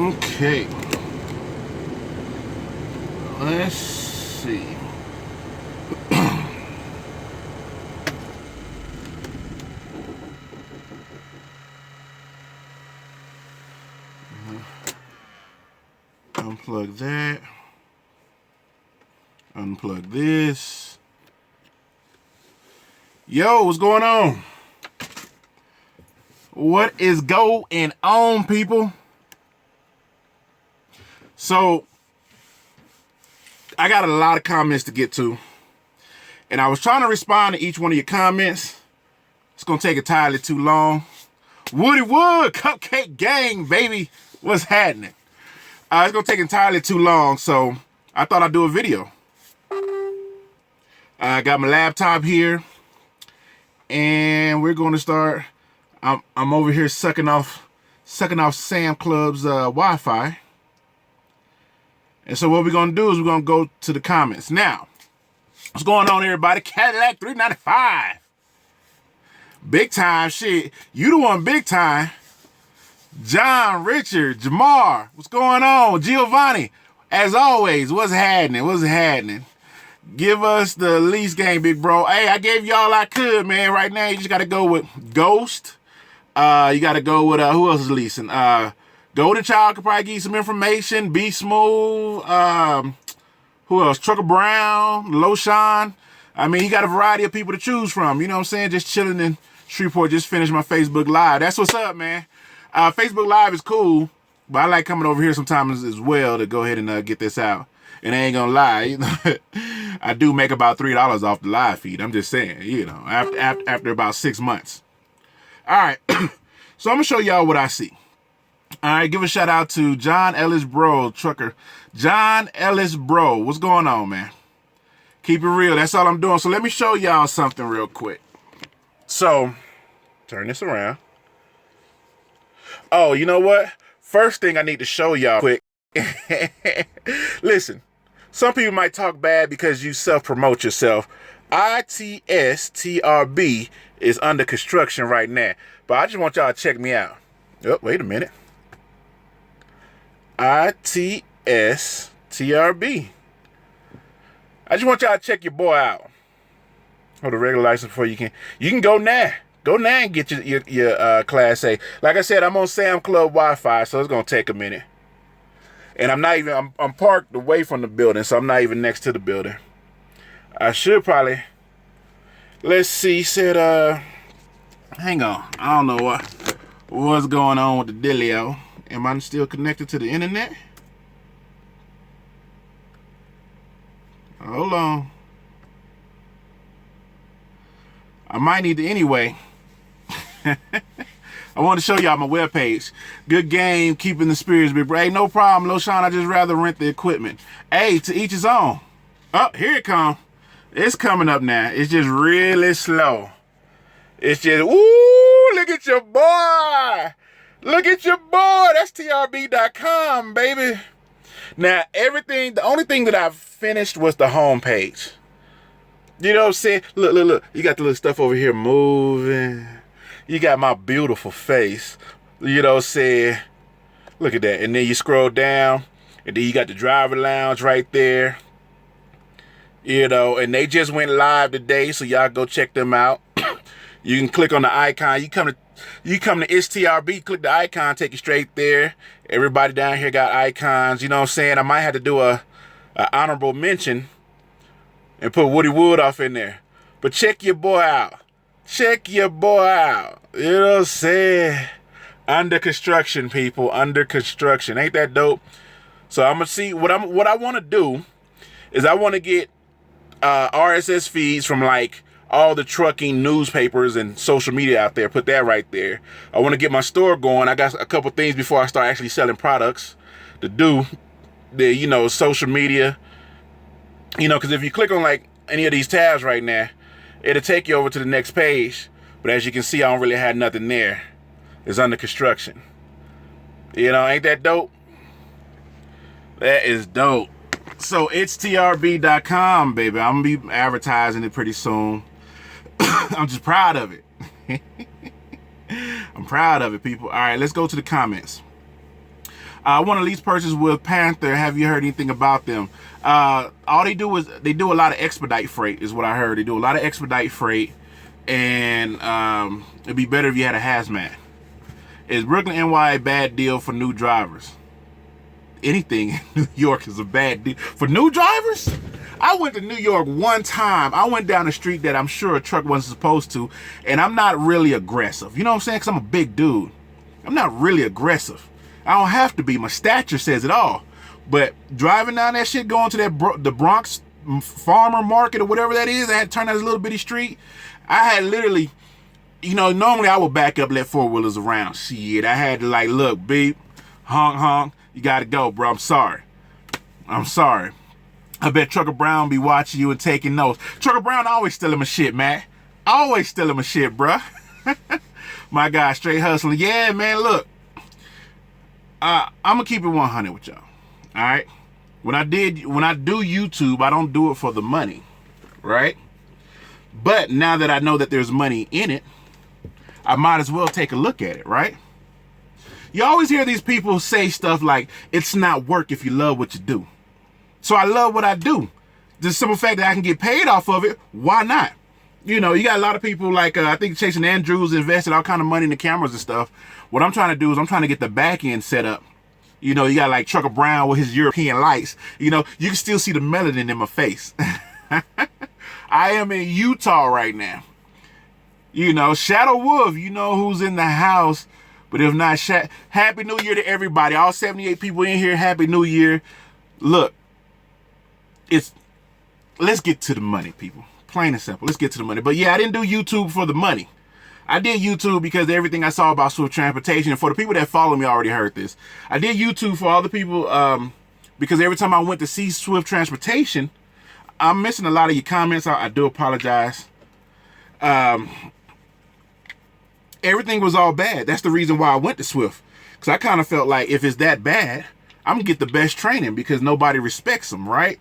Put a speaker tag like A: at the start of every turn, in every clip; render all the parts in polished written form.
A: Okay. Let's see. Unplug that. Unplug this. Yo, what's going on? What is going on, people? So, I got a lot of comments to get to. And I was trying to respond to each one of your comments. It's going to take entirely too long. Woody Wood, Cupcake Gang, baby. What's happening? It's going to take entirely too long, so I thought I'd do a video. I got my laptop here, and we're going to start. I'm over here sucking off Sam Club's Wi-Fi. And so what we're going to do is we're going to go to the comments. Now, what's going on, everybody? Cadillac 395. Big time shit. You the one big time. John, Richard, Jamar, what's going on? Giovanni, as always, what's happening? What's happening? Give us the lease game, big bro. Hey, I gave you all I could, man. Right now, you just got to go with Ghost. You got to go with, who else is leasing? Golden Child could probably give you some information. Be Smooth. Who else? Trucker Brown, Loshan. I mean, you got a variety of people to choose from. You know what I'm saying? Just chilling in Shreveport. Just finished my Facebook Live. That's what's up, man. Facebook Live is cool, but I like coming over here sometimes as well to go ahead and get this out. And I ain't gonna lie, you know, I do make about $3 off the live feed. I'm just saying, you know, after about 6 months. All right, so I'm gonna show y'all what I see. All right, give a shout out to John Ellis Bro, trucker. John Ellis Bro, what's going on, man? Keep it real, that's all I'm doing. So let me show y'all something real quick. So, turn this around. Oh, you know what? First thing I need to show y'all quick. Listen, some people might talk bad because you self-promote yourself. ITSTRB is under construction right now. But I just want y'all to check me out. Oh, wait a minute. ITSTRB. I just want y'all to check your boy out. Hold a regular license before you can go now. Go now and get your Class A. Like I said, I'm on Sam Club Wi-Fi, so it's gonna take a minute. And I'm parked away from the building, so I'm not even next to the building. I should probably, let's see, said, hang on. I don't know what's going on with the dealio. Am I still connected to the internet? Hold on. I might need to anyway. I want to show y'all my webpage. Good game, keeping the spirits big. Hey, no problem, Loshan. I just rather rent the equipment. Hey, to each his own. Oh, here it comes. It's coming up now. It's just really slow. It's just, ooh, look at your boy. Look at your boy. That's TRB.com, baby. Now, the only thing that I've finished was the homepage. You know what I'm saying? Look. You got the little stuff over here moving. You got my beautiful face. You know what I'm saying? Look at that. And then you scroll down. And then you got the driver lounge right there. You know, and they just went live today. So y'all go check them out. You can click on the icon. You come to STRB, click the icon, take you straight there. Everybody down here got icons. You know what I'm saying? I might have to do a honorable mention and put Woody Wood off in there. But check your boy out. Check your boy out. You know what I'm saying? Under construction, people. Under construction. Ain't that dope? So I'm going to see what I want to do is I want to get RSS feeds from like all the trucking newspapers and social media out there. Put that right there. I want to get my store going. I got a couple things before I start actually selling products to do. The, you know, social media. You know, because if you click on like any of these tabs right now, it'll take you over to the next page. But as you can see, I don't really have nothing there. It's under construction. You know, ain't that dope? That is dope. So it's TRB.com, baby. I'm going to be advertising it pretty soon. I'm just proud of it. I'm proud of it, people. All right, let's go to the comments. One of these purchases with Panther. Have you heard anything about them? All they do is they do a lot of expedite freight, is what I heard. They do a lot of expedite freight, and it'd be better if you had a hazmat. Is Brooklyn, NY a bad deal for new drivers? Anything in New York is a bad deal for new drivers. I went to New York one time. I went down the street that I'm sure a truck wasn't supposed to, and I'm not really aggressive. You know what I'm saying? Because I'm a big dude. I'm not really aggressive. I don't have to be. My stature says it all. But driving down that shit, going to the Bronx farmer market or whatever that is, I had to turn down this little bitty street. I had literally, you know, normally I would back up, let four-wheelers around. Shit, I had to like, look, beep, honk, honk. You got to go, bro. I'm sorry. I'm sorry. I bet Trucker Brown be watching you and taking notes. Trucker Brown always stealing my shit, man. Always stealing my shit, bro. My guy, straight hustling. Yeah, man, look. I'm going to keep it 100 with y'all. All right? When I do YouTube, I don't do it for the money, right? But now that I know that there's money in it, I might as well take a look at it, right? You always hear these people say stuff like, it's not work if you love what you do. So I love what I do. The simple fact that I can get paid off of it, why not? You know, you got a lot of people like, I think Chasing Andrews invested all kind of money in the cameras and stuff. What I'm trying to do is I'm trying to get the back end set up. You know, you got like Trucker Brown with his European lights. You know, you can still see the melanin in my face. I am in Utah right now. You know, Shadow Wolf, you know who's in the house. But if not, Happy New Year to everybody. All 78 people in here, Happy New Year. Look, let's get to the money, people. Plain and simple. Let's get to the money. But yeah, I didn't do YouTube for the money. I did YouTube because everything I saw about Swift Transportation, and for the people that follow me already heard this. I did YouTube for all the people because every time I went to see Swift Transportation, I'm missing a lot of your comments. I do apologize. Everything was all bad. That's the reason why I went to Swift. Because I kind of felt like if it's that bad, I'm going to get the best training because nobody respects them, right?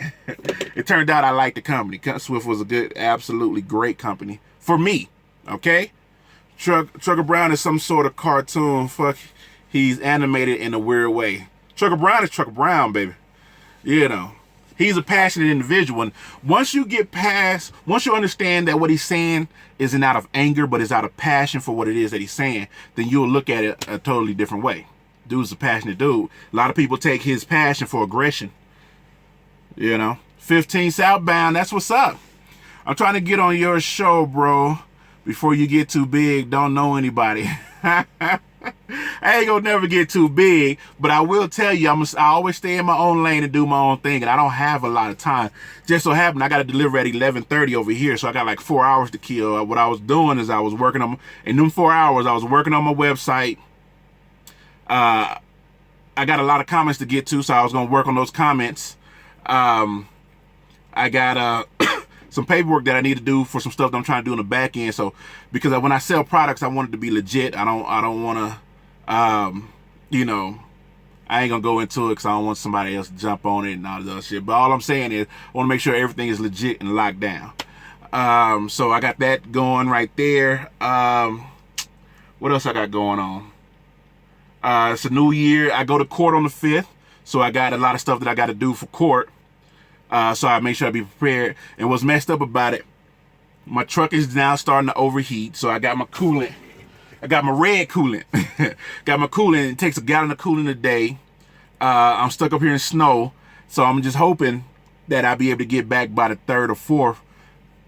A: It turned out I liked the company. Swift was a good, absolutely great company for me, okay? Trucker Brown is some sort of cartoon. Fuck, he's animated in a weird way. Trucker Brown is Trucker Brown, baby. You know, he's a passionate individual. And once you understand that what he's saying isn't out of anger, but is out of passion for what it is that he's saying, then you'll look at it a totally different way. Dude's a passionate dude. A lot of people take his passion for aggression. You know, 15 southbound, that's what's up. I'm trying to get on your show, bro. Before you get too big, don't know anybody. I ain't gonna never get too big, but I will tell you, I always stay in my own lane and do my own thing, and I don't have a lot of time. Just so happened I got to deliver at 11:30 over here, so I got like 4 hours to kill. What I was doing is I was working on, in them 4 hours, I was working on my website. I got a lot of comments to get to, so I was gonna work on those comments. I got some paperwork that I need to do for some stuff that I'm trying to do in the back end. So, because when I sell products, I want it to be legit. I don't want to, you know, I ain't gonna go into it because I don't want somebody else to jump on it and all this other shit. But all I'm saying is, I want to make sure everything is legit and locked down. So I got that going right there. What else I got going on? It's a new year. I go to court on the 5th, so I got a lot of stuff that I got to do for court. So I make sure I be prepared. And what's messed up about it, my truck is now starting to overheat. So I got my coolant. I got my red coolant. Got my coolant. It takes a gallon of coolant a day. I'm stuck up here in snow. So I'm just hoping that I'll be able to get back by the 3rd or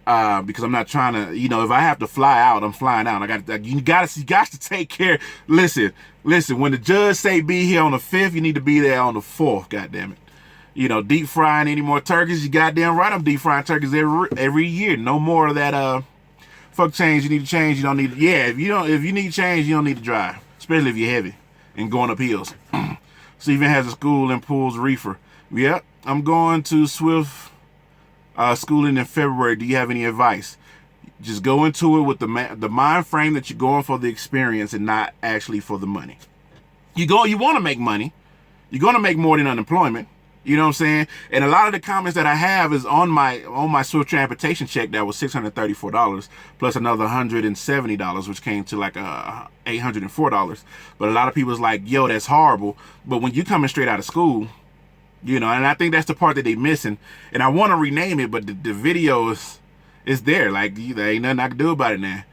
A: 4th. Because I'm not trying to, you know, if I have to fly out, I'm flying out. You got to take care. Listen, when the judge say be here on the 5th, you need to be there on the 4th, goddammit. You know, deep frying any more turkeys, you goddamn right, I'm deep frying turkeys every year. No more of that fuck change, you need to change, you don't need to, yeah, if you need change, you don't need to drive. Especially if you're heavy and going up hills. Steven has a school and pulls reefer. Yep, I'm going to Swift schooling in February. Do you have any advice? Just go into it with the mind frame that you're going for the experience and not actually for the money. You want to make money. You're going to make more than unemployment. You know what I'm saying? And a lot of the comments that I have is on my Swift transportation check that was $634 plus another $170, which came to like $804. But a lot of people's like, yo, that's horrible. But when you coming straight out of school, you know, and I think that's the part that they missing. And I want to rename it, but the video is there. Like, there ain't nothing I can do about it now.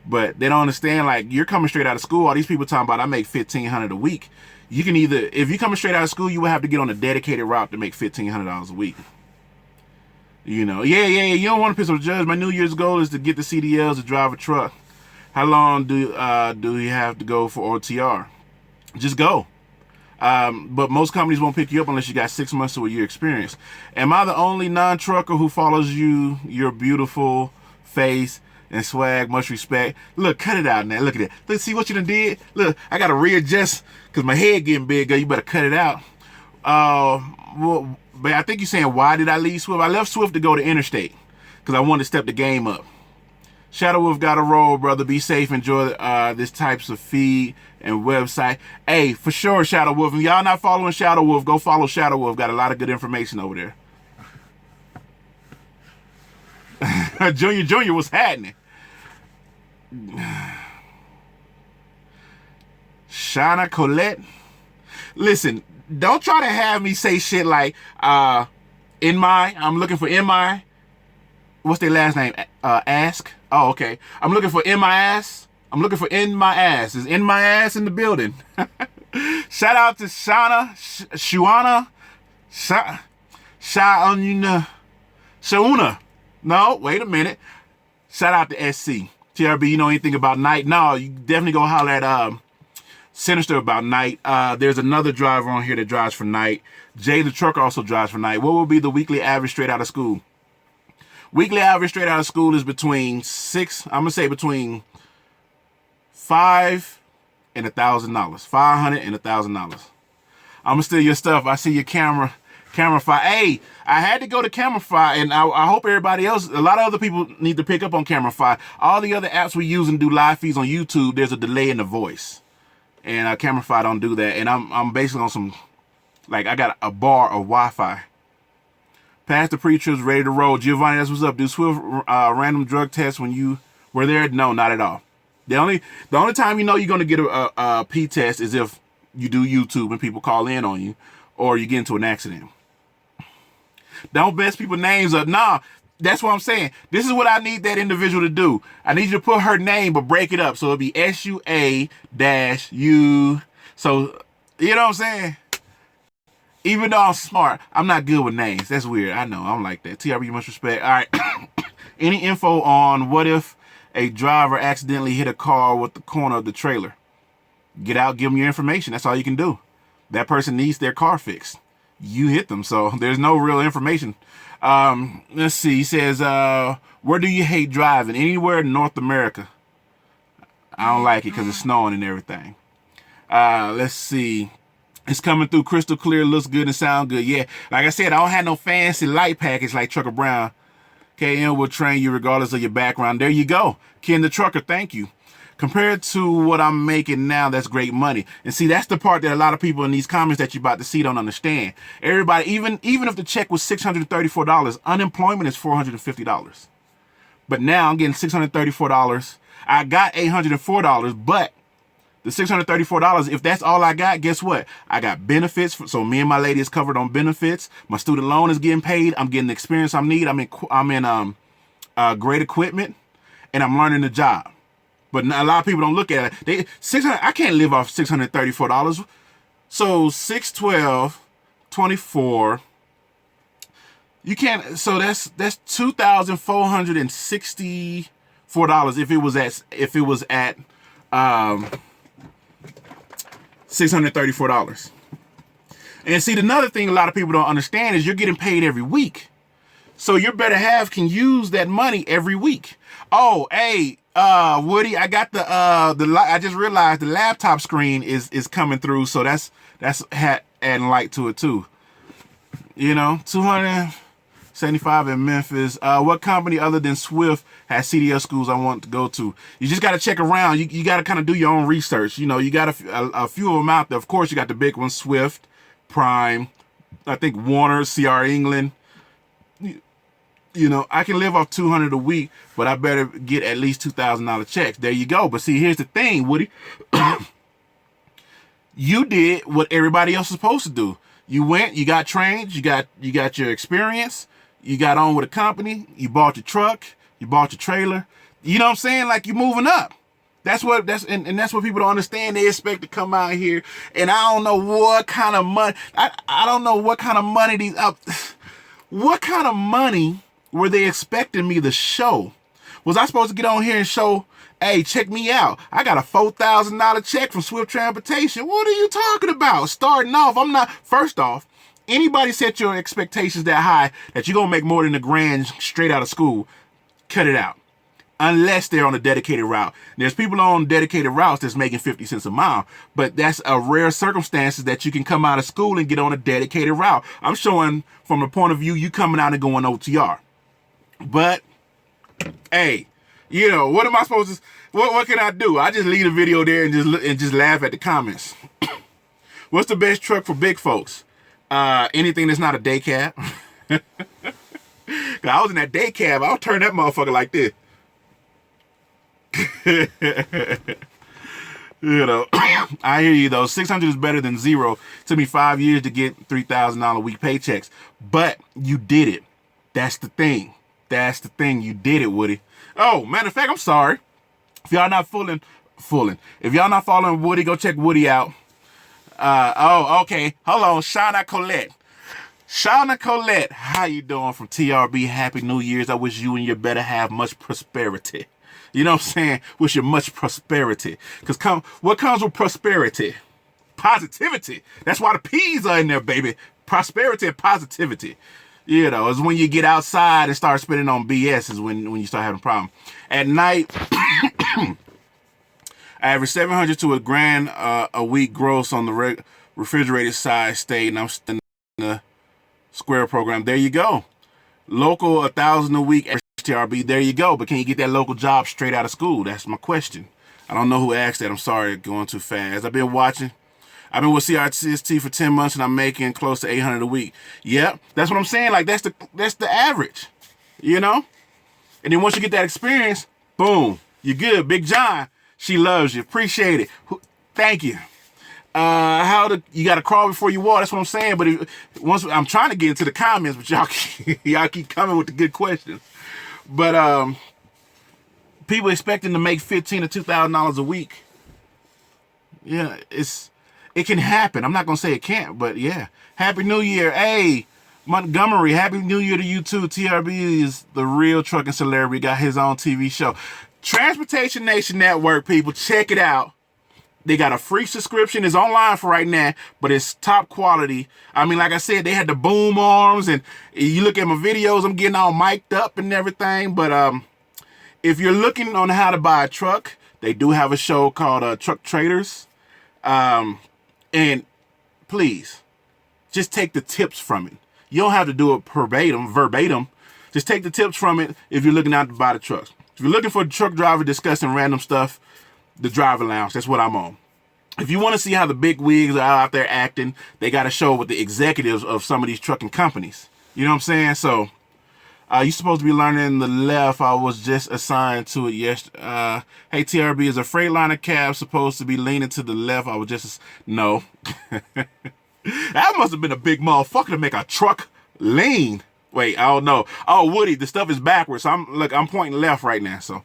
A: But they don't understand, like, you're coming straight out of school. All these people talking about I make $1,500 a week. You can either, if you're coming straight out of school, you would have to get on a dedicated route to make $1,500 a week. You know, yeah, you don't want to piss off the judge. My New Year's goal is to get the CDLs to drive a truck. How long do you have to go for OTR? Just go. But most companies won't pick you up unless you got 6 months to a year experience. Am I the only non-trucker who follows you, your beautiful face and swag? Much respect. Look, cut it out now. Look at it. Let's see what you done did. Look, I got to readjust because my head getting big, girl. You better cut it out. Well, but I think you're saying, why did I leave Swift? I left Swift to go to Interstate because I wanted to step the game up. Shadow Wolf got a roll, brother. Be safe. Enjoy this types of feed and website. Hey, for sure, Shadow Wolf. If y'all not following Shadow Wolf, go follow Shadow Wolf. Got a lot of good information over there. Junior, what's happening? Shauna Colette. Listen, don't try to have me say shit like, I'm looking for MI. What's their last name? Ask. Oh, okay. I'm looking for in my ass. I'm looking for in my ass. Is in my ass in the building? Shout out to Shuana, Shauna. No, wait a minute. Shout out to SC. TRB, you know anything about night? No, you definitely go holler at Sinister about night. There's another driver on here that drives for night. Jay the trucker also drives for night. What will be the weekly average straight out of school? Weekly average straight out of school is between between $500 and $1,000. $500 and $1,000. I'm gonna steal your stuff. I see your camera fire. Hey, I had to go to camera fire, and I hope everybody else, a lot of other people need to pick up on camera fire. All the other apps we use and do live feeds on YouTube, there's a delay in the voice, and camera fire don't do that. And I'm basically on some, like, I got a bar of Wi-Fi. Past the pre-trips, ready to roll. Giovanni, that's what's up. Do Swift random drug tests when you were there? No, not at all. The only time you know you're gonna get a P test is if you do YouTube and people call in on you, or you get into an accident. Don't mess people's names up. Nah, that's what I'm saying. This is what I need that individual to do. I need you to put her name, but break it up so it'll be SUA-U. So you know what I'm saying? Even though I'm smart, I'm not good with names. That's weird. I know. I'm like that. TRB, much respect. All right. Any info on what if a driver accidentally hit a car with the corner of the trailer? Get out, give them your information. That's all you can do. That person needs their car fixed. You hit them, so there's no real information. Let's see. He says, where do you hate driving? Anywhere in North America. I don't like it because it's snowing and everything. Let's see. It's coming through crystal clear, looks good and sound good. Yeah, like I said, I don't have no fancy light package like Trucker Brown. KM will train you regardless of your background. There you go. Ken the Trucker, thank you. Compared to what I'm making now, that's great money. And see, that's the part that a lot of people in these comments that you're about to see don't understand. Everybody, even if the check was $634, unemployment is $450. But now I'm getting $634. I got $804, but the $634, if that's all I got, guess what? I got benefits. So me and my lady is covered on benefits. My student loan is getting paid. I'm getting the experience I need. I'm in great equipment, and I'm learning the job. But a lot of people don't look at it. I can't live off $634. So 612, 24. You can't. So that's $2,464 if it was at $634. And see, another thing a lot of people don't understand is you're getting paid every week. So your better half can use that money every week. Oh, hey, Woody, I got I just realized the laptop screen is coming through, so that's adding light to it too. You know, 275 in Memphis. What company other than Swift has CDL schools I want to go to? You just got to check around. You got to kind of do your own research. You know, you got a few of them out there. Of course, you got the big ones, Swift, Prime, I think Warner, CR England. You know, I can live off $200 a week, but I better get at least $2,000 checks. There you go. But see, here's the thing, Woody. You did what everybody else is supposed to do. You went, you got trained, you got your experience, you got on with a company, you bought your truck, you bought your trailer. You know what I'm saying? Like, you're moving up. That's what people don't understand. They expect to come out here, and I don't know what kind of money. I don't know what kind of money what kind of money were they expecting me to show? Was I supposed to get on here and show, hey, check me out, I got a $4,000 check from Swift Transportation? What are you talking about? Starting off, I'm not. First off, anybody set your expectations that high that you're gonna make more than $1,000 straight out of school, cut it out. Unless they're on a dedicated route. There's people on dedicated routes that's making 50 cents a mile, but that's a rare circumstances that you can come out of school and get on a dedicated route. I'm showing from the point of view you coming out and going OTR. But hey, you know, what am I supposed to, what can I do? I just leave the video there and just laugh at the comments. What's the best truck for big folks? Anything that's not a day cab. Cause I was in that day cab, I'll turn that motherfucker like this. You know, I hear you though. 600 is better than zero. It took me 5 years to get $3,000 a week paychecks, but you did it. That's the thing. That's the thing. You did it, Woody. Oh, matter of fact, I'm sorry. If y'all not fooling. If y'all not following Woody, go check Woody out. Oh, okay. Hold on, Shauna Colette. Shauna Colette, how you doing from TRB? Happy New Year's. I wish you and your better have much prosperity. You know what I'm saying? Wish you much prosperity. Because what comes with prosperity? Positivity. That's why the P's are in there, baby. Prosperity and positivity. You know, it's when you get outside and start spending on BS is when you start having a problem. At night, I average 700 to $1,000 a week gross on the refrigerated side state, and I'm still in the Square program. There you go. Local, 1,000 a week. TRB, there you go. But can you get that local job straight out of school? That's my question. I don't know who asked that. I'm sorry, going too fast. I've been with CRTST for 10 months and I'm making close to 800 a week. Yep, that's what I'm saying. Like, that's the average, you know? And then once you get that experience, boom, you're good. Big John, she loves you. Appreciate it. Thank you. You got to crawl before you walk. That's what I'm saying. But once I'm trying to get into the comments, but y'all keep coming with the good questions. But people expecting to make $1,500 to $2,000 a week. Yeah, it can happen. I'm not gonna say it can't, but yeah. Happy New Year, hey Montgomery. Happy New Year to you too. TRB is the real trucking celebrity. Got his own TV show. Transportation Nation Network, people, check it out. They got a free subscription. It's online for right now, but it's top quality. I mean, like I said, they had the boom arms, and you look at my videos, I'm getting all mic'd up and everything. But if you're looking on how to buy a truck, they do have a show called Truck Traders. And please, just take the tips from it. You don't have to do it verbatim. Just take the tips from it if you're looking out to buy the trucks. If you're looking for a truck driver discussing random stuff, the Driver Lounge, that's what I'm on. If you want to see how the big wigs are out there acting, they got a show with the executives of some of these trucking companies. You know what I'm saying? So, you're supposed to be learning the left. I was just assigned to it yesterday. Hey, TRB, is a Freightliner cab supposed to be leaning to the left? I was just, no. That must have been a big motherfucker to make a truck lean. Wait, I don't know. Oh, Woody, the stuff is backwards. So I'm pointing left right now, so.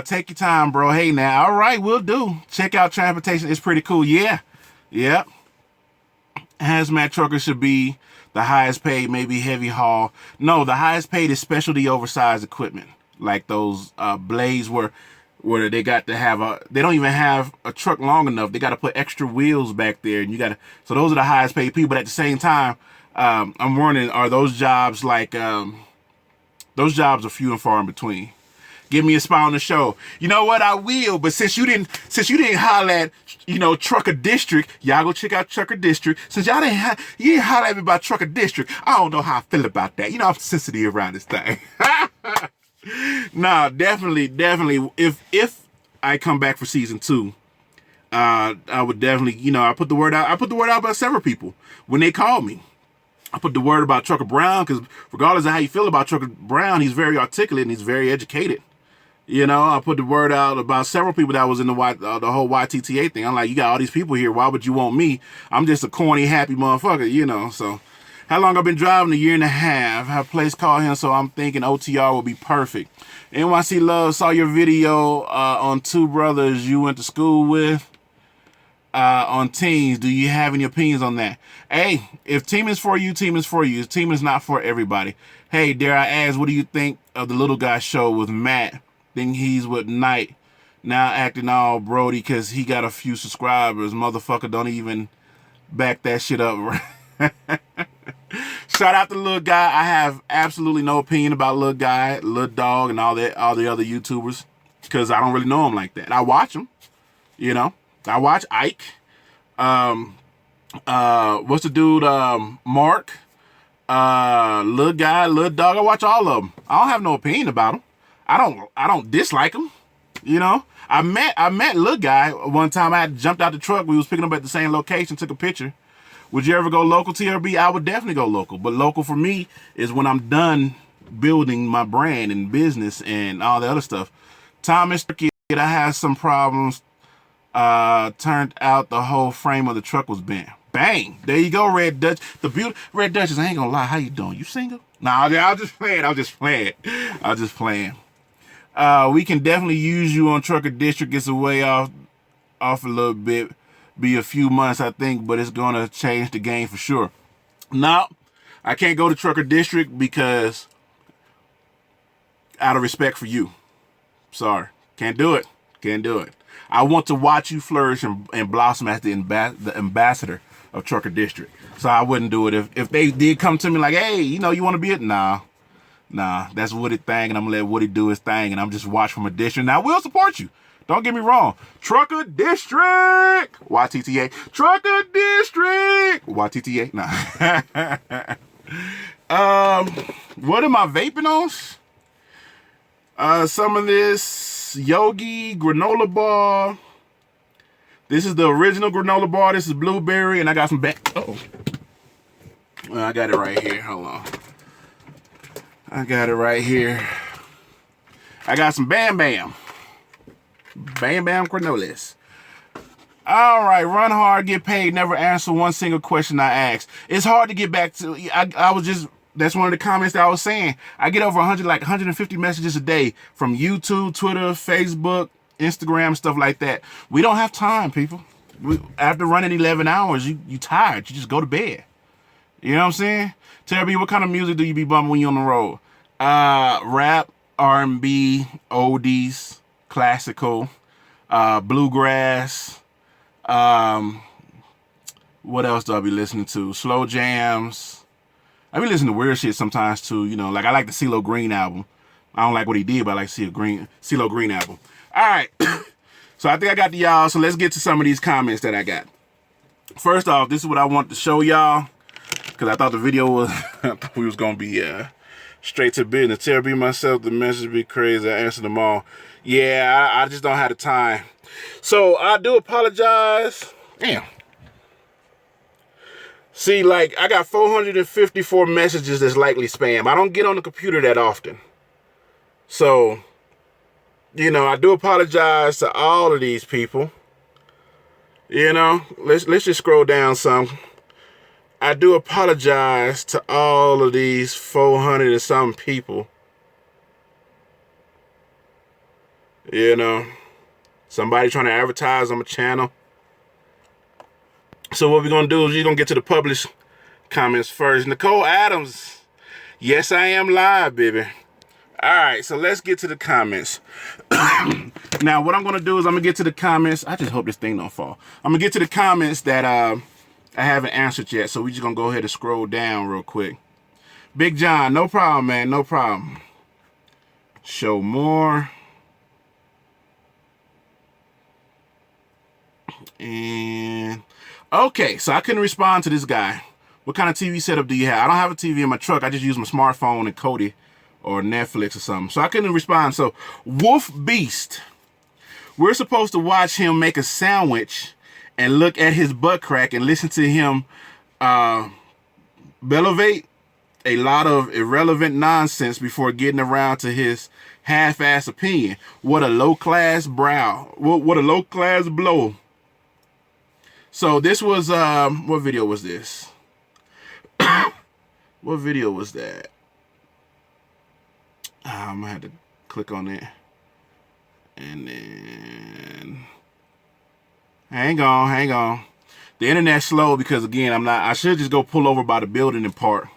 A: Take your time, bro. Hey, now. All right, we'll do. Check out transportation. It's pretty cool. Yeah. Yep. Hazmat truckers should be the highest paid, maybe heavy haul. No, the highest paid is specialty oversized equipment. Like those blades where they got to have they don't even have a truck long enough. They got to put extra wheels back there. And so those are the highest paid people. But at the same time, I'm wondering, are those jobs like, those jobs are few and far in between. Give me a spot on the show. You know what? I will. But since you didn't holler at, Trucker District, y'all go check out Trucker District. Since you didn't holler at me about Trucker District, I don't know how I feel about that. I'm sensitive around this thing. Nah, definitely. If I come back for season 2, I would definitely, you know, I put the word out. I put the word out about several people when they called me. I put the word about Trucker Brown because regardless of how you feel about Trucker Brown, he's very articulate and he's very educated. You know, I put the word out about several people that was in the whole YTTA thing. I'm like, you got all these people here. Why would you want me? I'm just a corny, happy motherfucker, you know. So, how long I've been driving? A year and a half. I have a place called him, so I'm thinking OTR will be perfect. NYC Love saw your video on two brothers you went to school with on teams. Do you have any opinions on that? Hey, if team is for you, team is for you. Team is not for everybody. Hey, dare I ask, what do you think of the Little Guy show with Matt? Think he's with Knight now acting all Brody because he got a few subscribers. Motherfucker don't even back that shit up. Shout out to Little Guy. I have absolutely no opinion about Little Guy, Little Dog, and all the other YouTubers because I don't really know them like that. I watch them, you know. I watch Ike. What's the dude? Mark. Little Guy, Little Dog. I watch all of them. I don't have no opinion about them. I don't dislike him, you know. I met Little Guy one time. I had jumped out the truck. We was picking up at the same location, took a picture. Would you ever go local, TRB? I would definitely go local. But local for me is when I'm done building my brand and business and all the other stuff. Thomas, Kid, I had some problems. Turned out the whole frame of the truck was bent. Bang! There you go, Red Dutch. The Red Duchess. I ain't gonna lie. How you doing? You single? Nah, I was just playing. I was just playing. We can definitely use you on Trucker District. It's a way off a little bit. Be a few months, I think, but it's gonna change the game for sure. Now, I can't go to Trucker District because out of respect for you. Sorry. Can't do it. Can't do it. I want to watch you flourish and blossom as the ambassador of Trucker District. So I wouldn't do it. If they did come to me like, hey, you know, you want to be it? Nah, that's Woody thing, and I'm going to let Woody do his thing, and I'm just watch from a district. Now, we'll support you. Don't get me wrong. Trucker District. YTTA. Trucker District. YTTA. Nah. What am I vaping on? Some of this Yogi granola bar. This is the original granola bar. This is blueberry, and I got some I got it right here. Hold on. I got it right here. I got some Bam Bam. Bam Bam granolas. All right, run hard, get paid, never answer one single question I asked. It's hard to get back to. I was just. That's one of the comments that I was saying. I get over 150 messages a day from YouTube, Twitter, Facebook, Instagram, stuff like that. We don't have time, people. After running 11 hours, you tired. You just go to bed. You know what I'm saying? Tell me, what kind of music do you be bumping when you're on the road? Rap, R&B, oldies, classical, bluegrass. What else do I be listening to? Slow jams. I be listening to weird shit sometimes too, you know, like I like the CeeLo Green album. I don't like what he did, but I like CeeLo Green album. All right. So I think I got to y'all. So let's get to some of these comments that I got. First off, this is what I want to show y'all because I thought the video was, we was going to be straight to business. Tell me myself, the message be crazy. I answer them all. Yeah, I just don't have the time. So I do apologize. Damn. See, like, I got 454 messages that's likely spam. I don't get on the computer that often. So, you know, I do apologize to all of these people. You know, let's just scroll down some. I do apologize to all of these 400 and some people. You know, somebody trying to advertise on my channel. So what we're going to do is we're going to get to the published comments first. Nicole Adams. Yes, I am live, baby. All right, so let's get to the comments. Now, what I'm going to do is I'm going to get to the comments. I just hope this thing don't fall. I'm going to get to the comments that I haven't answered yet. So we're just going to go ahead and scroll down real quick. Big John, no problem, man. No problem. Show more. And... okay, so I couldn't respond to this guy. What kind of TV setup do you have? I don't have a TV in my truck. I just use my smartphone and Kodi or Netflix or something. So I couldn't respond. So Wolf Beast. We're supposed to watch him make a sandwich and look at his butt crack and listen to him bellavate a lot of irrelevant nonsense before getting around to his half-ass opinion. What a low-class brow. What a low-class blow. So this was, what video was this? What video was that? I'm gonna have to click on it. And then, hang on. The internet's slow because, again, I should just go pull over by the building and park.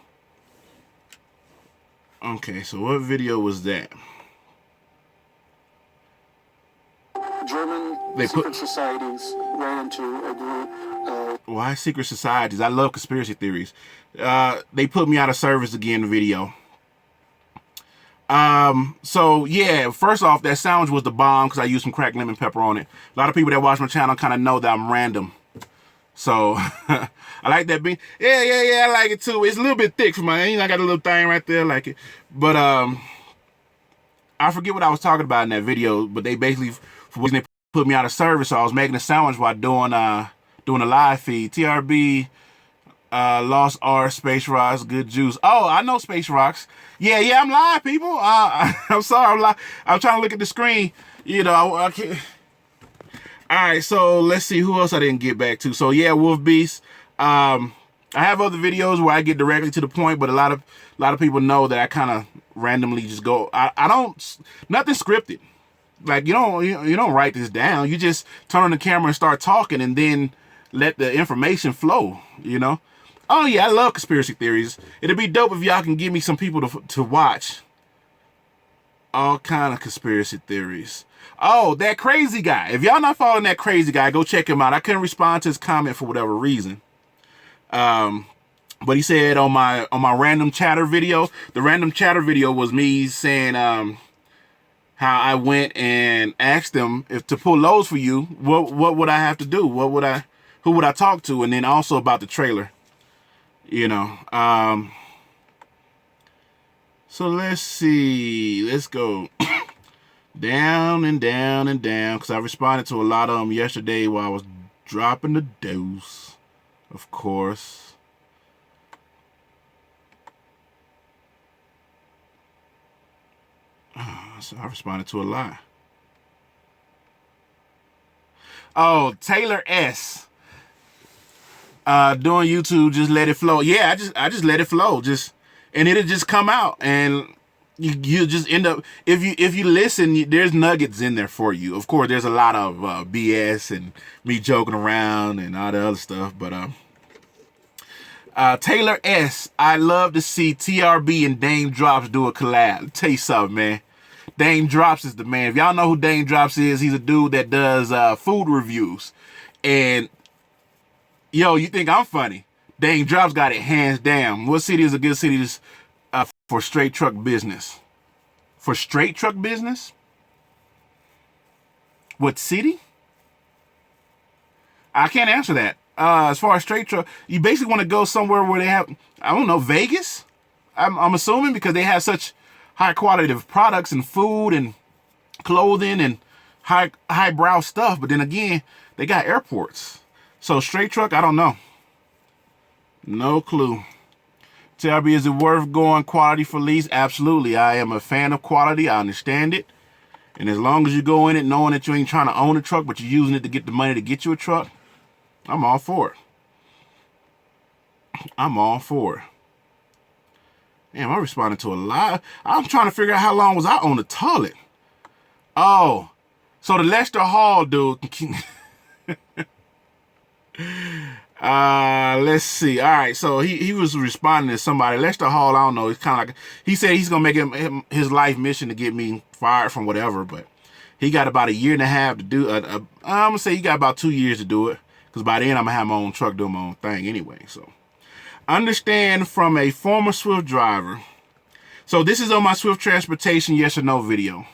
A: Okay, so what video was that?
B: German secret societies ran into a group.
A: Why secret societies? I love conspiracy theories. They put me out of service again, the video. So yeah, first off, that sandwich was the bomb because I used some cracked lemon pepper on it. A lot of people that watch my channel kind of know that I'm random. So I like that bean. Yeah, I like it too. It's a little bit thick for my, I got a little thing right there, I like it. But I forget what I was talking about in that video, but they basically, for reason, they put me out of service. So I was making a sandwich while doing a live feed. TRB, Lost Art, Space Rocks, Good Juice. Oh, I know Space Rocks. Yeah, I'm live, people. I'm sorry, I'm live. I'm trying to look at the screen. You know, I can't. All right, so let's see who else I didn't get back to. So yeah, Wolf Beast. I have other videos where I get directly to the point, but a lot of people know that I kind of randomly just go. I don't, nothing scripted. Like you don't write this down. You just turn on the camera and start talking, and then let the information flow. You know. Oh yeah, I love conspiracy theories. It'd be dope if y'all can give me some people to watch. All kind of conspiracy theories. Oh, that crazy guy. If y'all not following that crazy guy, go check him out. I couldn't respond to his comment for whatever reason. But he said on my random chatter video, the random chatter video was me saying how I went and asked them if to pull loads for you, what would I have to do? Who would I talk to? And then also about the trailer. You know. So let's see. Let's go down and down and down, because I responded to a lot of them yesterday while I was dropping the dose, of course. So I responded to a lot. Oh, Taylor S. Doing YouTube, just let it flow. Yeah, I just let it flow. And it'll just come out, and you just end up, if you listen, there's nuggets in there for you. Of course, there's a lot of BS and me joking around and all the other stuff. But Taylor S, I love to see TRB and Dame Drops do a collab. Let me tell you something, man. Dame Drops is the man. If y'all know who Dame Drops is, he's a dude that does food reviews. And yo, you think I'm funny? Dame Drops got it hands down. What city is a good city for straight truck business? For straight truck business? What city? I can't answer that. As far as straight truck, you basically want to go somewhere where they have, I don't know, Vegas? I'm assuming, because they have such high quality of products and food and clothing and highbrow stuff. But then again, they got airports. So straight truck, I don't know. No clue. TRB, is it worth going quality for lease? Absolutely. I am a fan of quality. I understand it. And as long as you go in it knowing that you ain't trying to own a truck, but you're using it to get the money to get you a truck, I'm all for it. I'm all for it. Damn, I responded to a lot. I'm trying to figure out how long was I on the toilet. Oh, so the Lester Hall dude. Let's see. All right, so he was responding to somebody. Lester Hall, I don't know. It's kind of like, he said he's gonna make him his life mission to get me fired from whatever, but he got about 1.5 years to do. I'm gonna say he got about 2 years to do it, because by then I'm gonna have my own truck doing my own thing anyway. So understand from a former Swift driver. So this is on my Swift transportation yes or no video.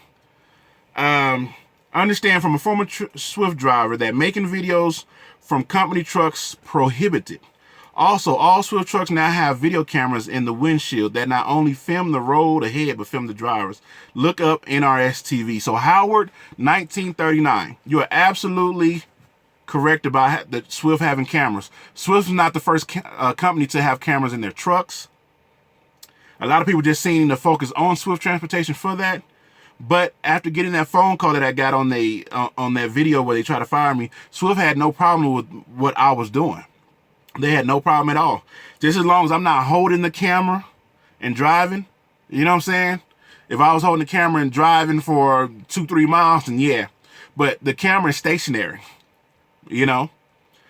A: Understand from a former Swift driver that making videos from company trucks prohibited. Also, all Swift trucks now have video cameras in the windshield that not only film the road ahead, but film the drivers. Look up NRS TV. So Howard, 1939. You are absolutely correct about the Swift having cameras. Swift is not the first company to have cameras in their trucks. A lot of people just seem to focus on Swift Transportation for that. But after getting that phone call that I got on that video where they tried to fire me, Swift had no problem with what I was doing. They had no problem at all. Just as long as I'm not holding the camera and driving, you know what I'm saying? If I was holding the camera and driving for 2-3 miles, then yeah. But the camera is stationary, you know?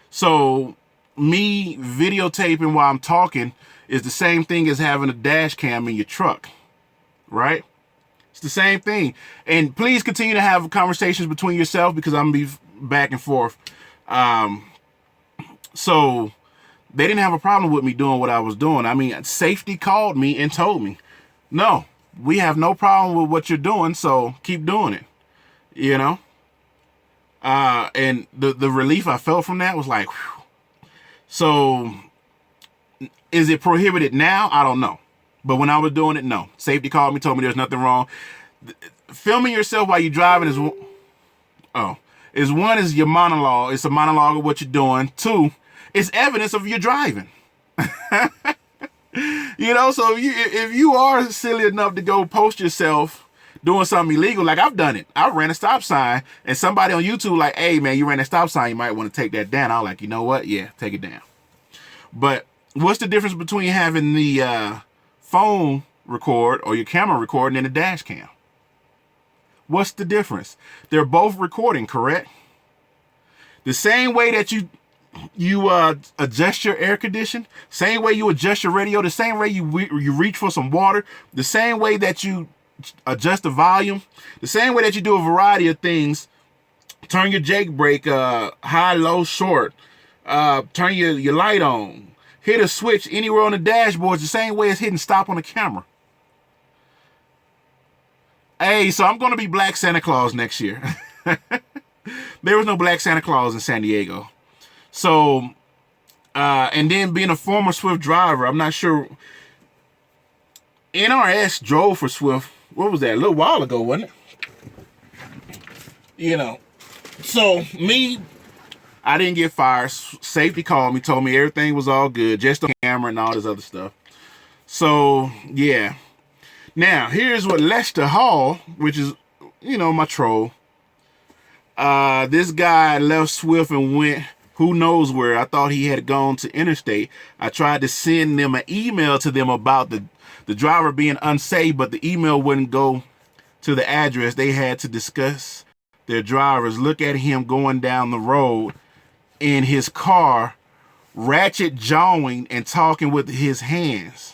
A: So me videotaping while I'm talking is the same thing as having a dash cam in your truck, right? It's the same thing. And please continue to have conversations between yourself because I'm going to be back and forth. So they didn't have a problem with me doing what I was doing. I mean, safety called me and told me, no, we have no problem with what you're doing, so keep doing it, you know? And the relief I felt from that was like, whew. So is it prohibited now? I don't know. But when I was doing it, no. Safety called me, told me there's nothing wrong. Filming yourself while you're driving is one is your monologue. It's a monologue of what you're doing. 2, it's evidence of your driving. You know, so if you are silly enough to go post yourself doing something illegal, like I've done it. I ran a stop sign and somebody on YouTube like, hey man, you ran a stop sign, you might want to take that down. I was like, you know what? Yeah, take it down. But what's the difference between having the phone record or your camera recording and a dash cam? What's the difference? They're both recording, correct? The same way that you adjust your air condition, same way you adjust your radio, the same way you reach for some water, the same way that you adjust the volume, the same way that you do a variety of things. Turn your Jake brake high, low, short. Turn your light on. Hit a switch anywhere on the dashboard. It's the same way as hitting stop on the camera. Hey, so I'm going to be Black Santa Claus next year. There was no Black Santa Claus in San Diego. So, and then being a former Swift driver, I'm not sure. NRS drove for Swift. What was that? A little while ago, wasn't it? You know. So, me, I didn't get fired. Safety called me, told me everything was all good. Just the camera and all this other stuff. So, yeah. Now, here's what Lester Hall, which is, you know, my troll. This guy left Swift and went who knows where. I thought he had gone to Interstate. I tried to send them an email to them about the driver being unsafe, but the email wouldn't go to the address. They had to discuss their drivers. Look at him going down the road in his car, ratchet jawing and talking with his hands.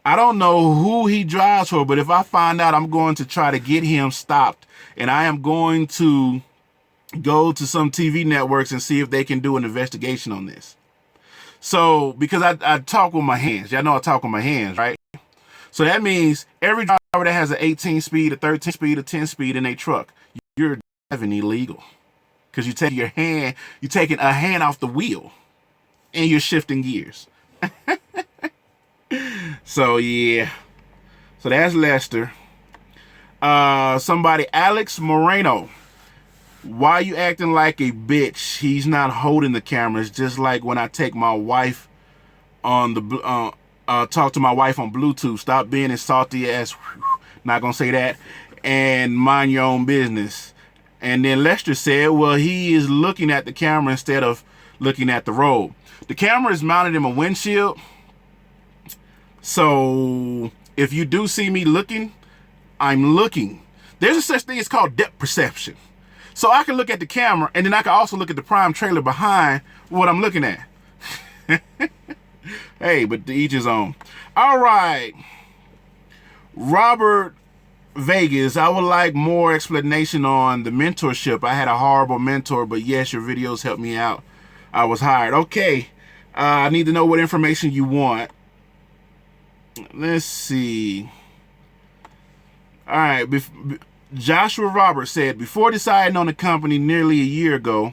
A: I don't know who he drives for, but if I find out, I'm going to try to get him stopped. And I am going to go to some TV networks and see if they can do an investigation on this. So, because I talk with my hands. Y'all know I talk with my hands, right? So that means every driver that has an 18 speed, a 13 speed, a 10 speed in a truck, you're driving illegal. Because you're taking a hand off the wheel and you're shifting gears. So, yeah. So that's Lester. Somebody, Alex Moreno. Why you acting like a bitch? He's not holding the camera. It's just like when I take my wife on the talk to my wife on Bluetooth. Stop being a salty ass. Not gonna say that. And mind your own business. And then Lester said, well, he is looking at the camera instead of looking at the road. The camera is mounted in my windshield. So if you do see me looking, I'm looking. There's a such thing as called depth perception. So I can look at the camera and then I can also look at the prime trailer behind what I'm looking at. Hey, but to each his own. All right. Robert Vegas, I would like more explanation on the mentorship. I had a horrible mentor, but yes, your videos helped me out. I was hired. Okay. I need to know what information you want. Let's see. All right. Joshua Roberts said, before deciding on the company nearly a year ago,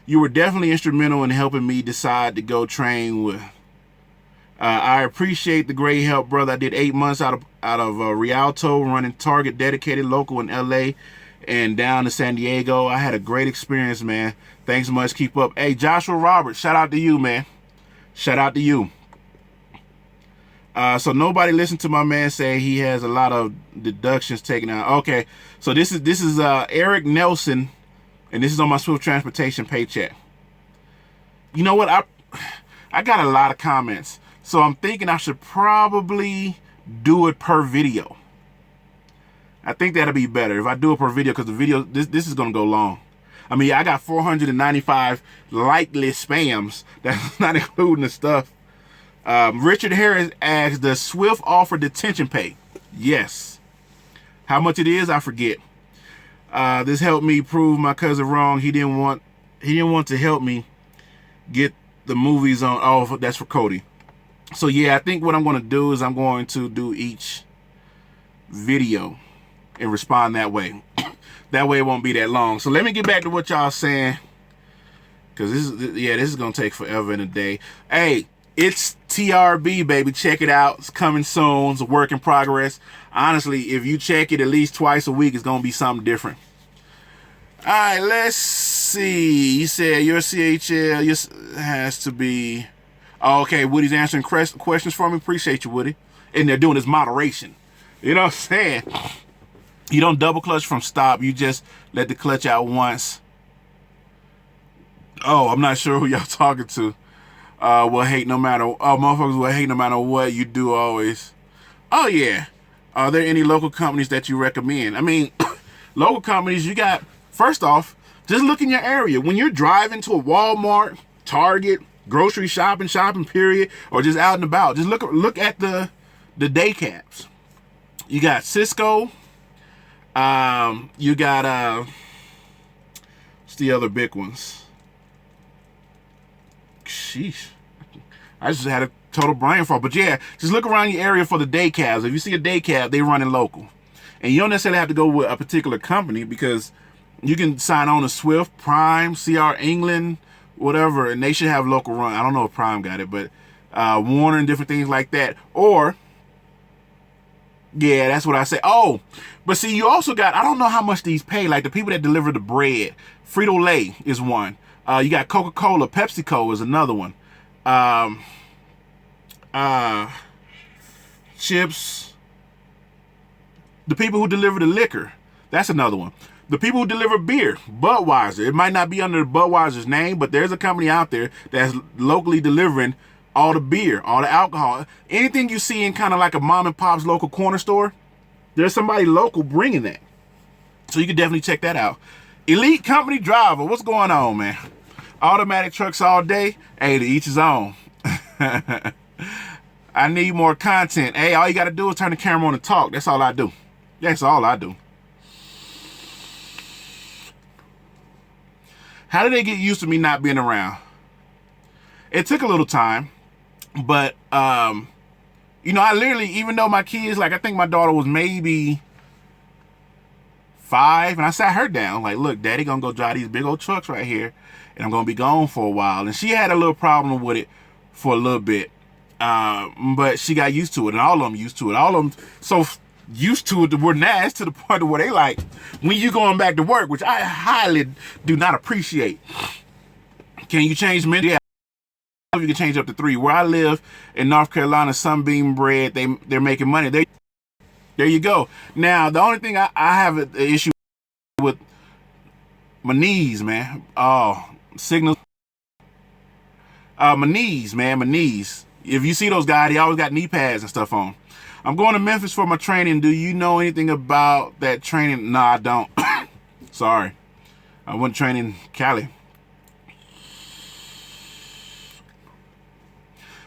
A: You were definitely instrumental in helping me decide to go train with. I appreciate the great help, brother. I did 8 months out of Rialto, running Target dedicated local in LA and down to San Diego. I had a great experience, man. Thanks so much. Keep up. Hey, Joshua Roberts, shout out to you, man. Shout out to you. So nobody listened to my man say he has a lot of deductions taken out. Okay, so this is Eric Nelson, and this is on my Swift Transportation paycheck. You know what? I got a lot of comments, so I'm thinking I should probably do it per video. I think that'll be better if I do it per video, because the video this is gonna go long. I mean, I got 495 likely spams. That's not including the stuff. Richard Harris asks, does Swift offer detention pay? Yes. How much it is, I forget. This helped me prove my cousin wrong. He didn't want to help me get the movies on. Oh, that's for Cody. So yeah, I think what I'm going to do is I'm going to do each video and respond that way. That way it won't be that long. So let me get back to what y'all saying, because this is going to take forever and a day. Hey, it's TRB, baby. Check it out. It's coming soon. It's a work in progress. Honestly, if you check it at least twice a week, it's going to be something different. All right, let's see. You said your CHL has to be... Oh, okay, Woody's answering questions for me. Appreciate you, Woody. And they're doing this moderation. You know what I'm saying? You don't double clutch from stop. You just let the clutch out once. Oh, I'm not sure who y'all talking to. Will hate no matter... Oh, motherfuckers will hate no matter what you do always. Oh, yeah. Are there any local companies that you recommend? I mean, local companies, you got... First off, just look in your area. When you're driving to a Walmart, Target, grocery shopping period, or just out and about, just look at the day cabs. You got Cisco. You got... what's the other big ones? Sheesh. I just had a total brain fart. But yeah, just look around your area for the day cabs. If you see a day cab, they running local. And you don't necessarily have to go with a particular company, because you can sign on to Swift, Prime, CR England, whatever, and they should have local run. I don't know if Prime got it, but Warner and different things like that. Or, yeah, that's what I say. Oh, but see, you also got, I don't know how much these pay, like the people that deliver the bread. Frito-Lay is one. You got Coca-Cola, PepsiCo is another one. Chips. The people who deliver the liquor, that's another one. The people who deliver beer, Budweiser. It might not be under Budweiser's name, but there's a company out there that's locally delivering all the beer, all the alcohol. Anything you see in kind of like a mom and pop's local corner store, there's somebody local bringing that. So you can definitely check that out. Elite Company Driver, what's going on, man? Automatic trucks all day. Hey, to each his own. I need more content. Hey, all you got to do is turn the camera on and talk. That's all I do. That's all I do. How did they get used to me not being around? It took a little time, but, you know, I literally, even though my kids, like, I think my daughter was maybe 5, and I sat her down, like, look, Daddy gonna go drive these big old trucks right here, and I'm gonna be gone for a while. And she had a little problem with it for a little bit, but she got used to it, and all of them used to it. All of them so used to it that we're nasty to the point of where they like, when you going back to work, which I highly do not appreciate. Can you change menu? Yeah, you can change up to 3. Where I live in North Carolina, Sunbeam Bread, they're making money. There you go. Now, the only thing I have an issue with my knees, man. Oh, signals. My knees, man, my knees. If you see those guys, they always got knee pads and stuff on. I'm going to Memphis for my training. Do you know anything about that training? No, I don't. Sorry. I went training Cali.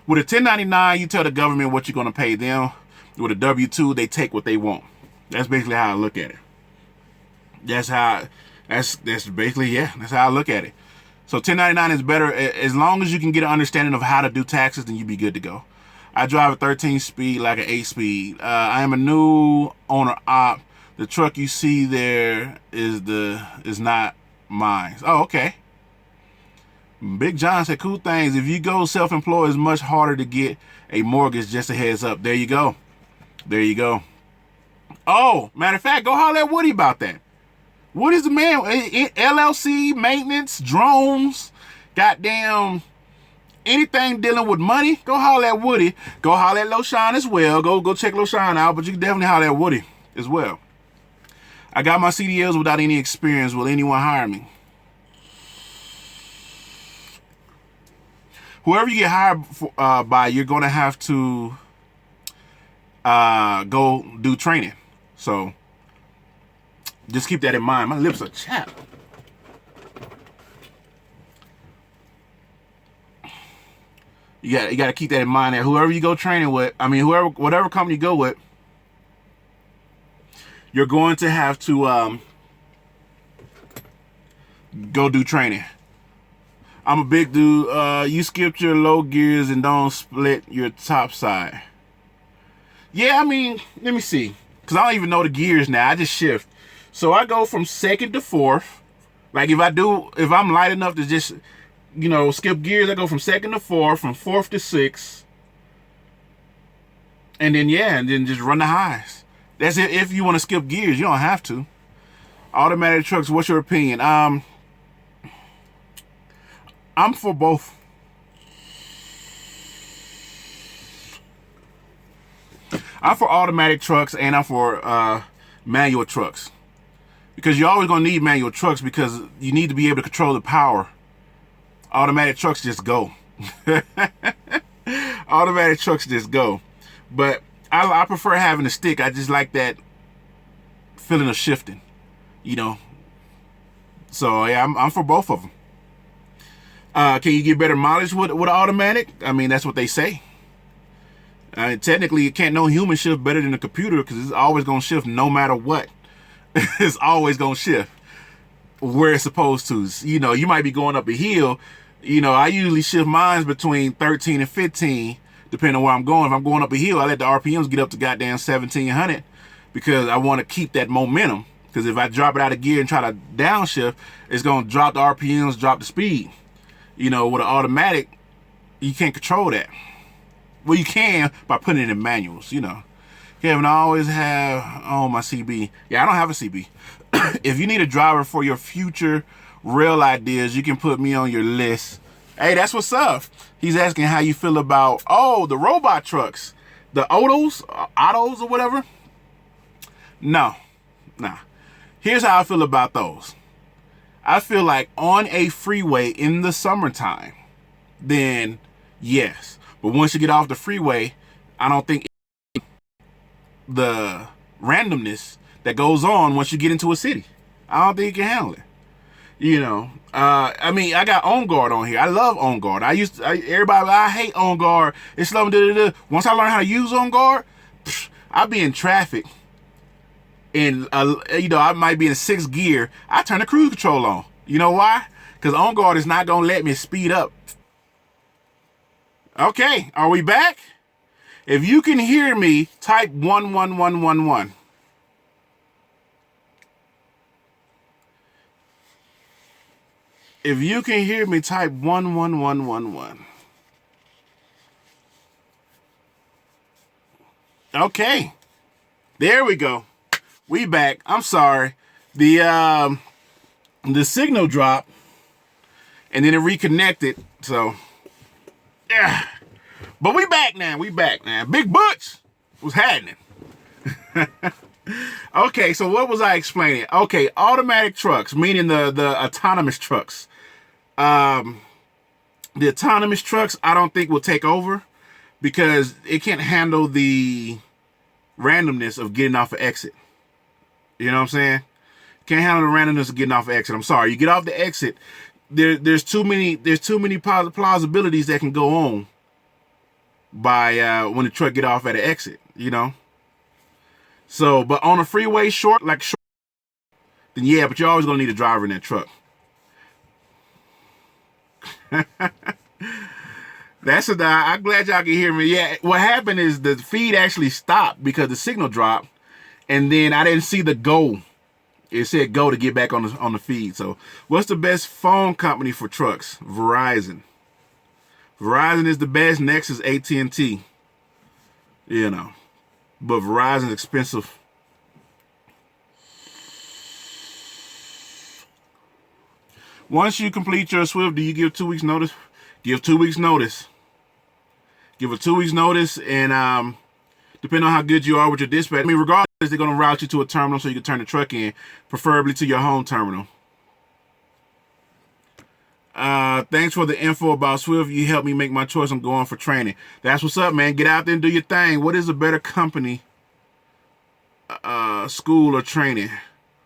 A: With a 1099, you tell the government what you're going to pay them. With a W-2, they take what they want. That's basically how I look at it. That's basically, yeah, that's how I look at it. So 1099 is better. As long as you can get an understanding of how to do taxes, then you be good to go. I drive a 13-speed like an 8-speed. I am a new owner op. The truck you see there is not mine. Oh, okay. Big John said, cool things. If you go self-employed, it's much harder to get a mortgage. Just a heads up. There you go. There you go. Oh, matter of fact, go holler at Woody about that. Woody's the man. LLC, maintenance, drones, goddamn, anything dealing with money. Go holler at Woody. Go holler at LoShawn as well. Go check LoShawn out, but you can definitely holler at Woody as well. I got my CDLs without any experience. Will anyone hire me? Whoever you get hired by, you're going to have to go do training. So just keep that in mind. My lips are chapped. You got to keep that in mind that whoever you go training with, I mean, whatever company you go with, you're going to have to go do training. I'm a big dude. You skipped your low gears and don't split your top side. Yeah, I mean, let me see. Because I don't even know the gears now. I just shift. So I go from second to fourth. Like if I'm light enough to just, skip gears, I go from second to fourth, from fourth to sixth. And then, and then just run the highs. That's it. If you want to skip gears, you don't have to. Automatic trucks, what's your opinion? I'm for both. I'm for automatic trucks and I'm for manual trucks. Because you're always going to need manual trucks because you need to be able to control the power. Automatic trucks just go. Automatic trucks just go. But I prefer having a stick. I just like that feeling of shifting, So yeah, I'm for both of them. Can you get better mileage with an automatic? I mean, that's what they say. Technically, you can't no human shift better than a computer because it's always going to shift no matter what. It's always going to shift where it's supposed to. You might be going up a hill. I usually shift mines between 13 and 15, depending on where I'm going. If I'm going up a hill, I let the RPMs get up to goddamn 1700 because I want to keep that momentum. Because if I drop it out of gear and try to downshift, it's going to drop the RPMs, drop the speed. With an automatic, you can't control that. Well, you can by putting it in manuals, Kevin, I always have on my CB. Yeah, I don't have a CB. If you need a driver for your future rail ideas, you can put me on your list. Hey, that's what's up. He's asking how you feel about, the robot trucks. The autos or whatever. No. Nah. Here's how I feel about those. I feel like on a freeway in the summertime, then yes. But once you get off the freeway, I don't think the randomness that goes on once you get into a city, I don't think you can handle it. I mean, I got On Guard on here. I love On Guard. I hate On Guard. It's slow. Once I learn how to use On Guard, I'll be in traffic. And, I might be in 6th gear. I turn the cruise control on. You know why? Because On Guard is not going to let me speed up. Okay, are we back? If you can hear me, type 11111. If you can hear me, type 11111. Okay, there we go. We back. I'm sorry. The signal dropped and then it reconnected. So yeah. But we back now. Big Butch was happening. Okay, so what was I explaining? Okay, automatic trucks, meaning the autonomous trucks. The autonomous trucks I don't think will take over because it can't handle the randomness of getting off an exit. You know what I'm saying? Can't handle the randomness of getting off the exit. I'm sorry. You get off the exit, there's too many plausibilities that can go on by when the truck get off at an exit, So, but on a freeway short, then yeah, but you're always gonna need a driver in that truck. I'm glad y'all can hear me. Yeah, what happened is the feed actually stopped because the signal dropped. And then I didn't see the go It said go to get back on the feed. So, what's the best phone company for trucks? Verizon. Verizon is the best. Next is AT&T. You know, but Verizon's expensive. Once you complete your Swift, do you give 2 weeks notice? Give 2 weeks notice. Give a 2 weeks notice, and depending on how good you are with your dispatch, I mean, regardless, they're going to route you to a terminal so you can turn the truck in, preferably to your home terminal. Thanks for the info about Swift. You helped me make my choice on going for training. That's what's up, man. Get out there and do your thing. What is a better company, school, or training?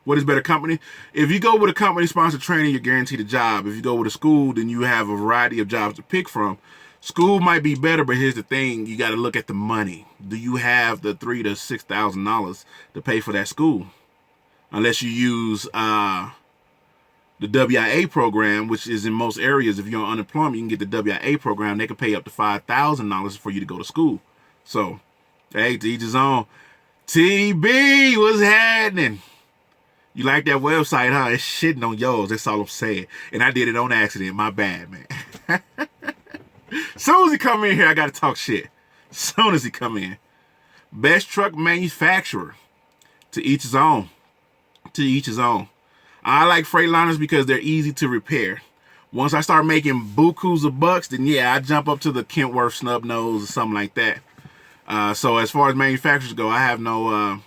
A: What is better company? If you go with a company-sponsored training, you're guaranteed a job. If you go with a school, then you have a variety of jobs to pick from. School might be better, but here's the thing. You got to look at the money. Do you have the $3,000 to $6,000 to pay for that school? Unless you use the WIA program, which is in most areas. If you're on unemployment, you can get the WIA program. They can pay up to $5,000 for you to go to school. So, hey, to each his own. TB, what's happening? You like that website, huh? It's shitting on yours. That's all I'm saying. And I did it on accident. My bad, man. Soon as he come in here, I got to talk shit. Soon as he come in. Best truck manufacturer. To each his own. To each his own. I like Freightliners because they're easy to repair. Once I start making bukus of bucks, then yeah, I jump up to the Kentworth Snubnose or something like that. So as far as manufacturers go, I have no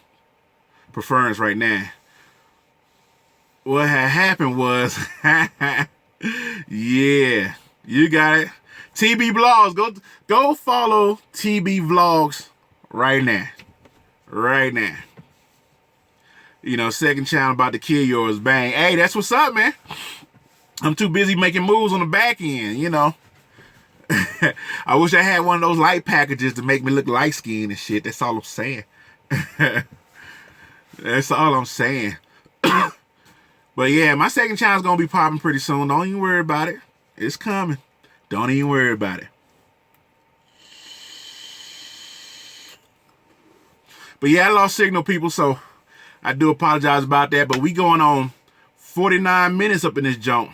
A: preference right now. What had happened was, yeah, you got it. TB Vlogs, go follow TB Vlogs right now. Right now. You know, second channel about to kill yours, bang. Hey, that's what's up, man. I'm too busy making moves on the back end, you know. I wish I had one of those light packages to make me look light skinned and shit. That's all I'm saying. That's all I'm saying. But yeah, my second channel's gonna be popping pretty soon. Don't even worry about it. It's coming. Don't even worry about it. But yeah, I lost signal, people, so I do apologize about that. But we going on 49 minutes up in this jump.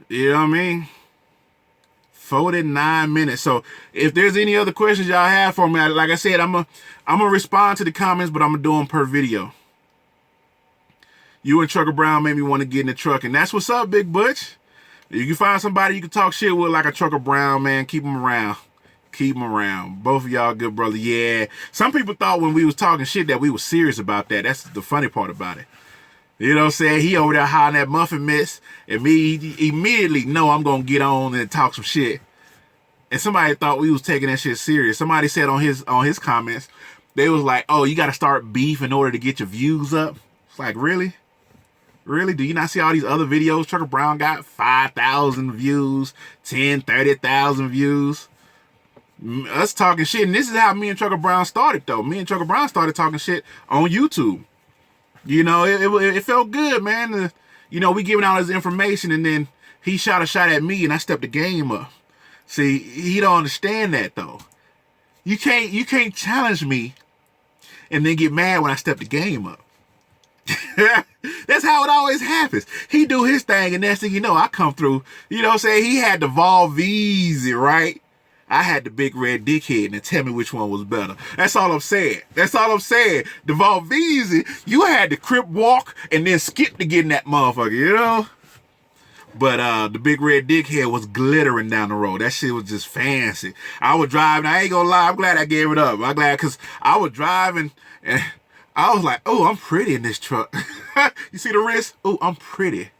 A: You know what I mean? 49 minutes. So if there's any other questions y'all have for me, like I said, I'm gonna respond to the comments, but I'm gonna do them per video. You and Trucker Brown made me want to get in the truck, and that's what's up, Big Butch. If you can find somebody you can talk shit with like a Trucker Brown, man, keep them around. Keep them around. Both of y'all good brother. Yeah. Some people thought when we was talking shit that we was serious about that. That's the funny part about it. You know what I'm saying? He over there hollering that muffin mess, and me immediately know I'm going to get on and talk some shit. And somebody thought we was taking that shit serious. Somebody said on his comments, they was like, oh, you got to start beef in order to get your views up. It's like, really? Really? Do you not see all these other videos? Trucker Brown got 5,000 views, 10, 30,000 views. Us talking shit. And this is how me and Trucker Brown started, though. Me and Trucker Brown started talking shit on YouTube. You know, it felt good, man. You know, we giving out his information, and then he shot a shot at me, and I stepped the game up. See, he don't understand that, though. You can't challenge me and then get mad when I step the game up. That's how it always happens. He do his thing, and next thing you know, I come through. You know what I'm saying? He had the Volveezy, right? I had the big red dickhead, and tell me which one was better. That's all I'm saying. That's all I'm saying. The Volveezy, you had the crip walk and then skip to get in that motherfucker, you know? But the big red dickhead was glittering down the road. That shit was just fancy. I was driving. I ain't gonna lie. I'm glad I gave it up. I'm glad because I was driving and I was like, oh, I'm pretty in this truck. You see the wrist? Oh, I'm pretty.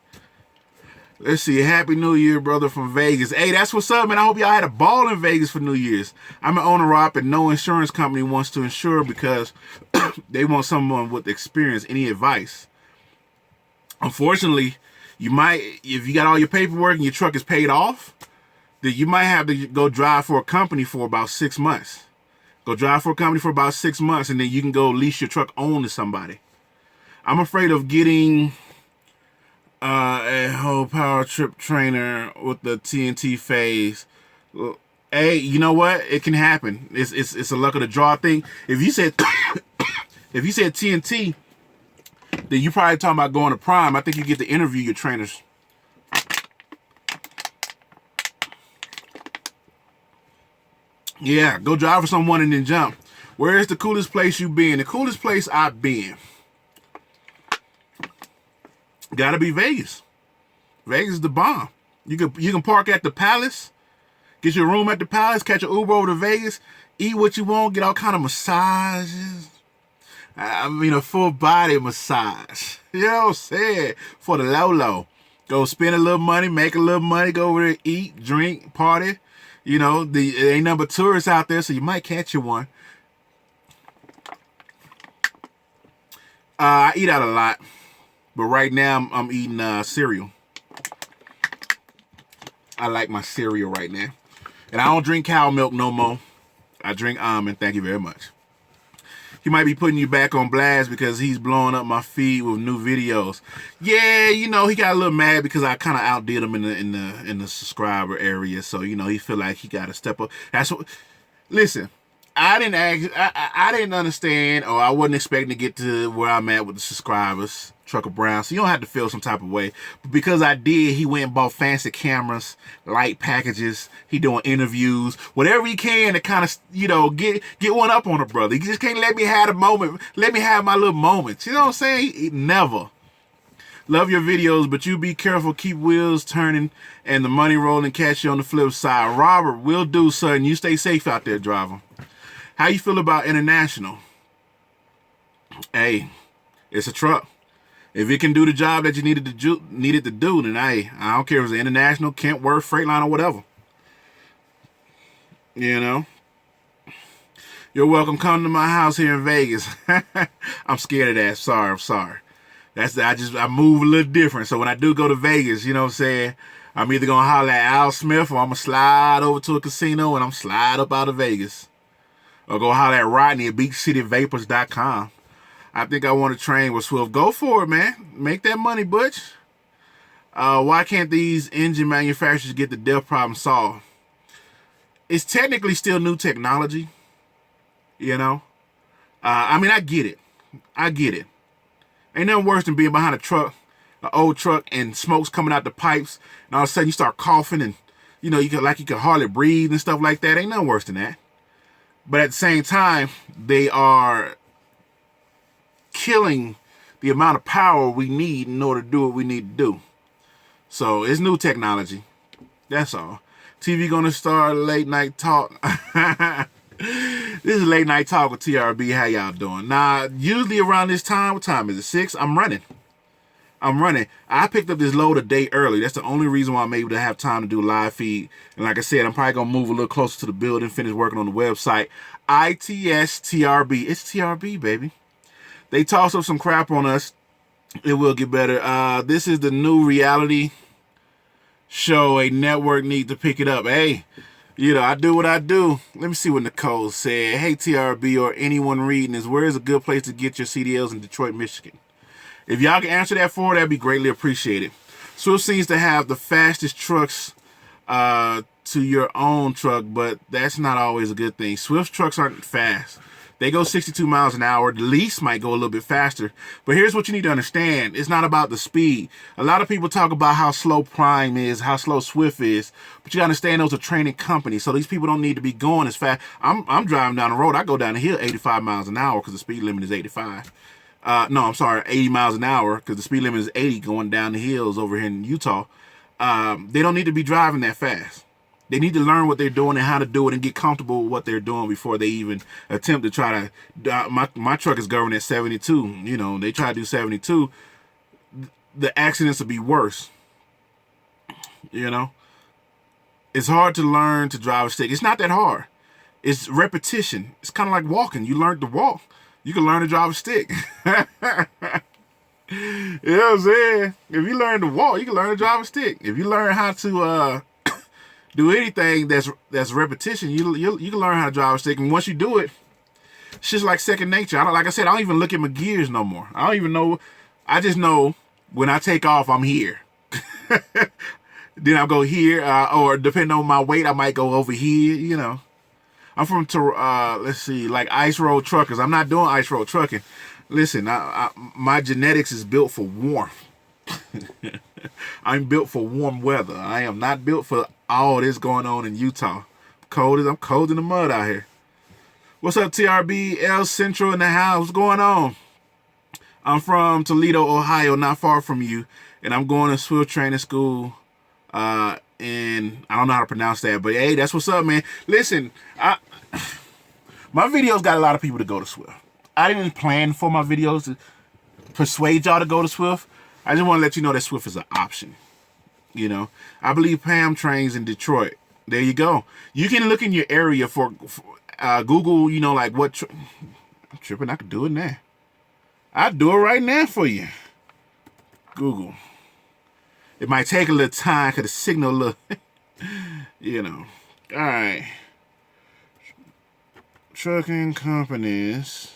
A: Let's see. Happy New Year, brother, from Vegas. Hey, that's what's up, man. I hope y'all had a ball in Vegas for New Year's. I'm an owner-op, and no insurance company wants to insure because they want someone with experience. Any advice? Unfortunately, you might, if you got all your paperwork and your truck is paid off, then you might have to go drive for a company for about 6 months. Go drive for a company for about 6 months, and then you can go lease your truck on to somebody. I'm afraid of getting a whole power trip trainer with the TNT phase. Hey, you know what? It can happen. It's a luck of the draw thing. If you said if you said TNT, Then you probably talking about going to Prime. I think you get to interview your trainers. Yeah, go drive for someone and then jump. Where is the coolest place you been? The coolest place I've been gotta be Vegas. Vegas is the bomb. You can park at the Palace, get your room at the Palace, catch an Uber over to Vegas, eat what you want, get all kind of massages. I mean, a full body massage. You know what I'm saying? For the low. Go spend a little money, make a little money, go over there, eat, drink, party. You know, there ain't number tourists out there, so you might catch you one. I eat out a lot, but right now I'm eating cereal. I like my cereal right now. And I don't drink cow milk no more. I drink almond. Thank you very much. He might be putting you back on blast because he's blowing up my feed with new videos. Yeah, you know, he got a little mad because I kind of outdid him in the subscriber area. So, you know, he feel like he got to step up. That's what. Listen, I didn't understand, or I wasn't expecting to get to where I'm at with the subscribers, Trucker Brown. So you don't have to feel some type of way. But because I did, he went and bought fancy cameras, light packages. He doing interviews, whatever he can to kind of, you know, get one up on a brother. He just can't let me have a moment. Let me have my little moments. You know what I'm saying? He never. Love your videos, but you be careful. Keep wheels turning and the money rolling. Catch you on the flip side. Robert, will do, son. You stay safe out there, driver. How you feel about international? Hey, it's a truck. If it can do the job that you needed to do, then hey, I don't care if it's international, Kentworth, Freightliner, or whatever. You know? You're welcome. Come to my house here in Vegas. I'm scared of that. I'm sorry. I move a little different. So when I do go to Vegas, you know what I'm saying? I'm either going to holler at Al Smith or I'm going to slide over to a casino and I'm slide up out of Vegas. Or go holler at Rodney at beachcityvapors.com. I think I want to train with Swift. Go for it, man. Make that money, Butch. Why can't these engine manufacturers get the death problem solved? It's technically still new technology. You know? I mean, I get it. Ain't nothing worse than being behind a truck, an old truck, and smoke's coming out the pipes, and all of a sudden you start coughing, and you know, you can hardly breathe and stuff like that. Ain't nothing worse than that. But at the same time, they are killing the amount of power we need in order to do what we need to do. So it's new technology. That's all. TV gonna start late night talk. This is late night talk with TRB. How y'all doing? Now, usually around this time, what time is it? 6? I'm running. I picked up this load a day early. That's the only reason why I'm able to have time to do a live feed. And like I said, I'm probably going to move a little closer to the building, finish working on the website. ITS-TRB. It's TRB, baby. They toss up some crap on us. It will get better. This is the new reality show. A network needs to pick it up. Hey, you know, I do what I do. Let me see what Nicole said. Hey, TRB or anyone reading this, where is a good place to get your CDLs in Detroit, Michigan? If y'all can answer that for, that'd be greatly appreciated. Swift seems to have the fastest trucks to your own truck, but that's not always a good thing. Swift's trucks aren't fast. They go 62 miles an hour. The lease might go a little bit faster. But here's what you need to understand. It's not about the speed. A lot of people talk about how slow Prime is, how slow Swift is. But you got to understand those are training companies. So these people don't need to be going as fast. I'm driving down the road. I go down the hill 85 miles an hour because the speed limit is 85. No, I'm sorry, 80 miles an hour because the speed limit is 80 going down the hills over here in Utah. They don't need to be driving that fast. They need to learn what they're doing and how to do it and get comfortable with what they're doing before they even attempt to try to. My truck is governed at 72. You know, they try to do 72. The accidents will be worse. You know, it's hard to learn to drive a stick. It's not that hard. It's repetition. It's kind of like walking. You learn to walk. You can learn to drive a stick. You know what I'm saying? If you learn to walk, you can learn to drive a stick. If you learn how to do anything that's repetition, you can learn how to drive a stick. And once you do it, it's just like second nature. Like I said, I don't even look at my gears no more. I don't even know. I just know when I take off, I'm here. Then I'll go here, or depending on my weight, I might go over here, you know. I'm from, let's see, like ice road truckers. I'm not doing ice road trucking. Listen, my genetics is built for warmth. I'm built for warm weather. I am not built for all this going on in Utah. I'm cold in the mud out here. What's up, TRB? L Central in the house. What's going on? I'm from Toledo, Ohio, not far from you, and I'm going to Swift training school. And I don't know how to pronounce that, but hey, that's what's up, man. Listen, my videos got a lot of people to go to Swift. I didn't plan for my videos to persuade y'all to go to Swift. I just want to let you know that Swift is an option. You know, I believe Pam trains in Detroit. There you go. You can look in your area for Google, you know, like what. I'm tripping. I could do it now. I'd do it right now for you. Google. It might take a little time because the signal look, you know. All right. Trucking companies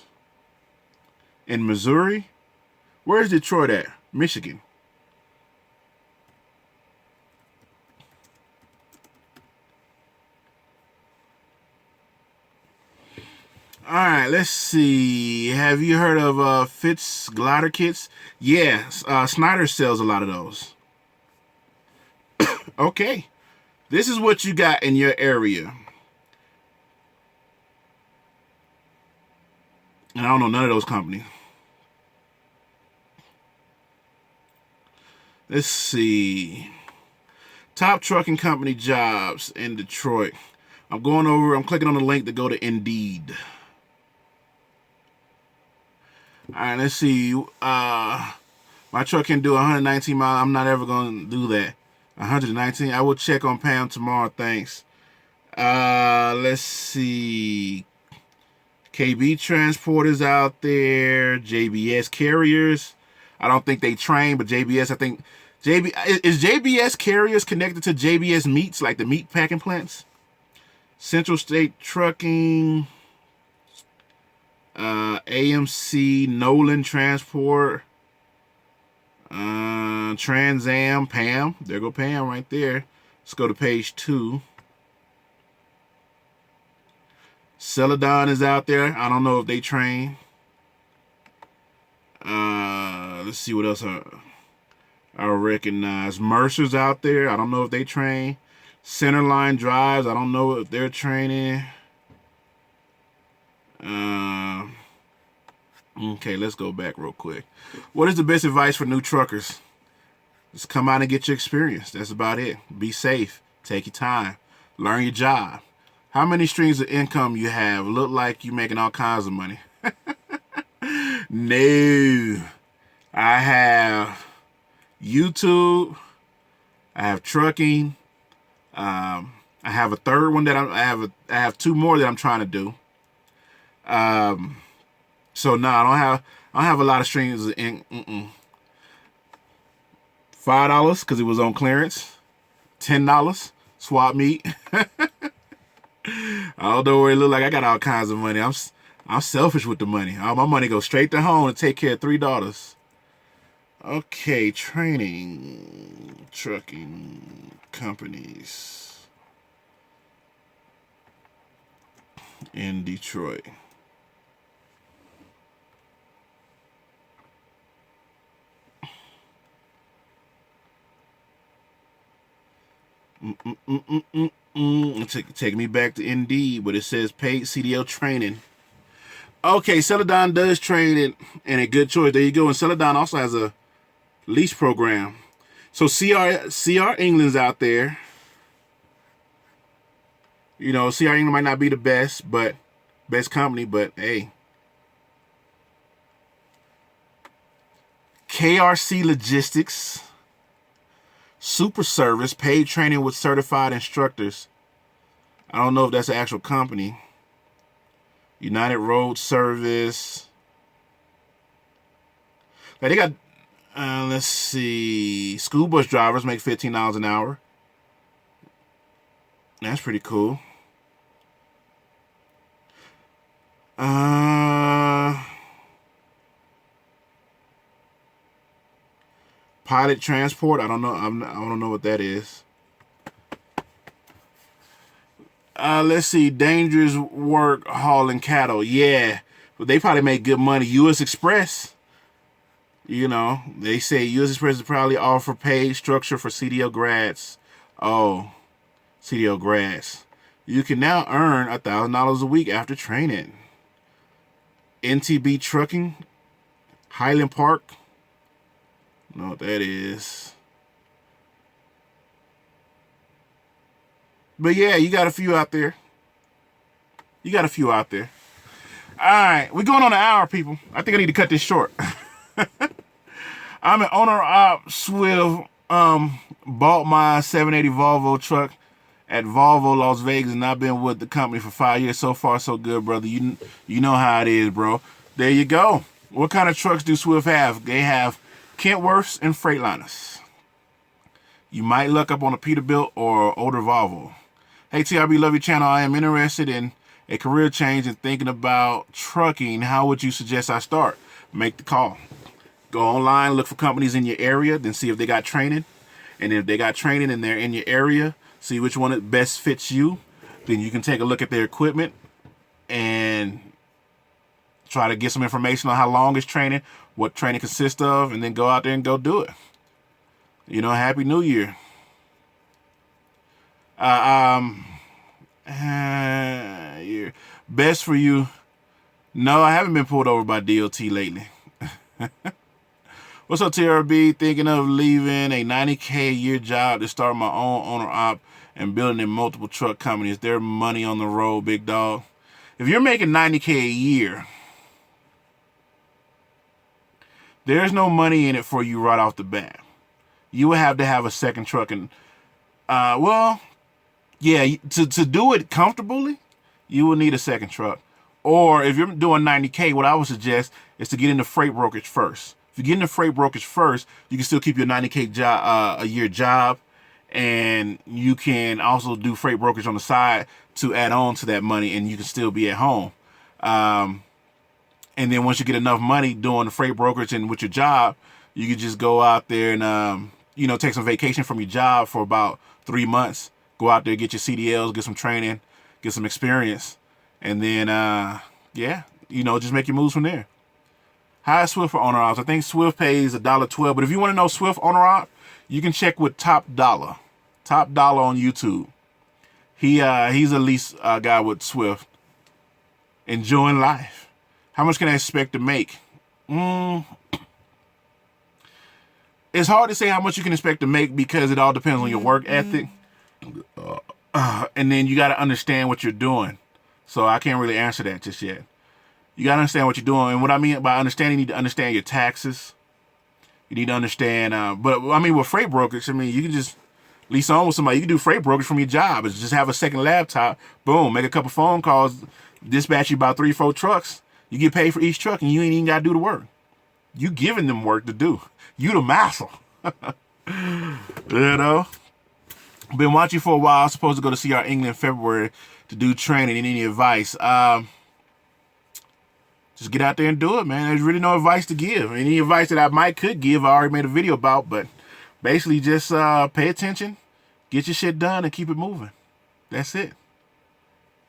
A: in Missouri. Where's Detroit at? Michigan. All right, let's see. Have you heard of Fitz glider kits? Yeah, Snyder sells a lot of those. Okay, this is what you got in your area. And I don't know none of those companies. Let's see. Top trucking company jobs in Detroit. I'm clicking on the link to go to Indeed. All right, let's see. My truck can do 119 miles. I'm not ever going to do that. 119. I will check on Pam tomorrow. Thanks. Let's see. KB transporters out there. JBS carriers. I don't think they train, but JBS, I think is JBS carriers connected to JBS meats, like the meat packing plants? Central State Trucking. AMC Nolan Transport. Trans Am, Pam. There go Pam right there. Let's go to page 2. Celadon is out there. I don't know if they train. Let's see what else I recognize. Mercer's out there. I don't know if they train. Centerline Drives. I don't know if they're training. Okay, let's go back real quick. What is the best advice for new truckers? Just come out and get your experience. That's about it. Be safe. Take your time. Learn your job. How many streams of income you have? Look like you making all kinds of money. No. I have YouTube. I have trucking. I have a third one that I have 2 more that I'm trying to do. So no, I don't have a lot of streams in. $5 because it was on clearance. $10 swap meet. Although it look like I got all kinds of money, I'm selfish with the money. All my money goes straight to home to take care of $3. Okay, training, trucking companies in Detroit. Take me back to Indeed, but it says paid CDL training. Okay, Celadon does train and a good choice. There you go. And Celadon also has a lease program. So CR England's out there. You know, CR England might not be the best company, but hey. KRC Logistics. Super Service, paid training with certified instructors. I don't know if that's an actual company. United Road Service. Like they got, let's see, school bus drivers make $15 an hour. That's pretty cool. Pilot transport. I don't know. I don't know what that is. Let's see. Dangerous work hauling cattle. Yeah, They probably make good money. U.S. Express, you know, they say U.S. Express is probably offer paid structure for CDL grads. Oh, CDL grads. You can now earn $1,000 a week after training. NTB Trucking, Highland Park. I don't know what that is. But yeah, you got a few out there. All right, we're going on an hour, people. I think I need to cut this short. I'm an owner op Swift. Bought my 780 Volvo truck at Volvo Las Vegas, and I've been with the company for 5 years. So far, so good, brother. You know how it is, bro. There you go. What kind of trucks do Swift have? They have Kentworths and Freightliners. You might look up on a Peterbilt or older Volvo. Hey, TRB, love your channel. I am interested in a career change and thinking about trucking. How would you suggest I start? Make the call. Go online, look for companies in your area, then see if they got training. And if they got training and they're in your area, see which one best fits you. Then you can take a look at their equipment and try to get some information on how long is training, what training consists of, and then go out there and go do it. You know, Happy New Year. Best for you. No, I haven't been pulled over by DOT lately. What's up, TRB? Thinking of leaving a $90K a year job to start my own owner op and building in multiple truck companies. Is there money on the road, big dog? If you're making $90K a year, there's no money in it for you right off the bat. You would have to have a second truck. And, well, yeah, to do it comfortably, you will need a second truck. Or if you're doing $90K, what I would suggest is to get into freight brokerage first. If you get into freight brokerage first, you can still keep your $90K job, a year job, and you can also do freight brokerage on the side to add on to that money, and you can still be at home. And then once you get enough money doing the freight brokerage and with your job, you can just go out there and take some vacation from your job for about 3 months. Go out there, get your CDLs, get some training, get some experience, and then just make your moves from there. How is Swift for owner ops? I think Swift pays $1.12. But if you want to know Swift owner op, you can check with Top Dollar. Top Dollar on YouTube. He's a lease guy with Swift. Enjoying life. How much can I expect to make? It's hard to say how much you can expect to make because it all depends on your work ethic. And then you got to understand what you're doing. So I can't really answer that just yet. You got to understand what you're doing. And what I mean by understanding, you need to understand your taxes. You need to understand, with freight brokerage, you can just lease on with somebody. You can do freight brokerage from your job. It's just have a second laptop. Boom, make a couple phone calls, dispatch you about 3-4 trucks. You get paid for each truck and you ain't even got to do the work. You giving them work to do. You the master. Been watching for a while. Supposed to go to CR England in February to do training. Any advice? Just get out there and do it, man. There's really no advice to give. Any advice that I could give, I already made a video about, but basically just pay attention, get your shit done, and keep it moving. That's it.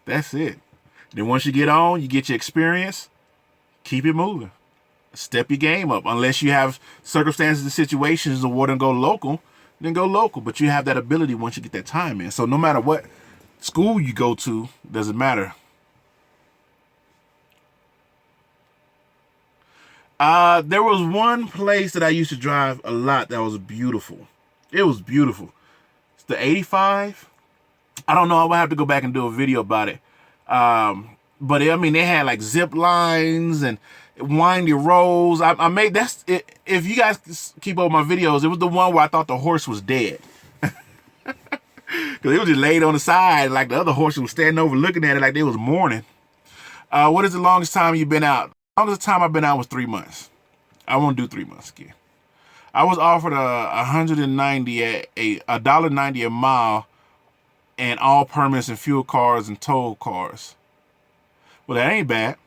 A: Then once you get on, you get your experience, keep it moving. Step your game up. Unless you have circumstances and situations of what and go local, then go local. But you have that ability once you get that time in. So no matter what school you go to, doesn't matter. There was one place that I used to drive a lot that was beautiful. It was beautiful. It's the 85. I don't know. I would have to go back and do a video about it. But they had like zip lines and windy roads. I made that's it. If you guys keep up with my videos, it was the one where I thought the horse was dead. Because it was just laid on the side, like the other horse was standing over looking at it like they was mourning. What is the longest time you've been out? The longest time I've been out was 3 months. I won't do 3 months again. I was offered $190 a mile and all permits and fuel cards and toll cars. Well, that ain't bad.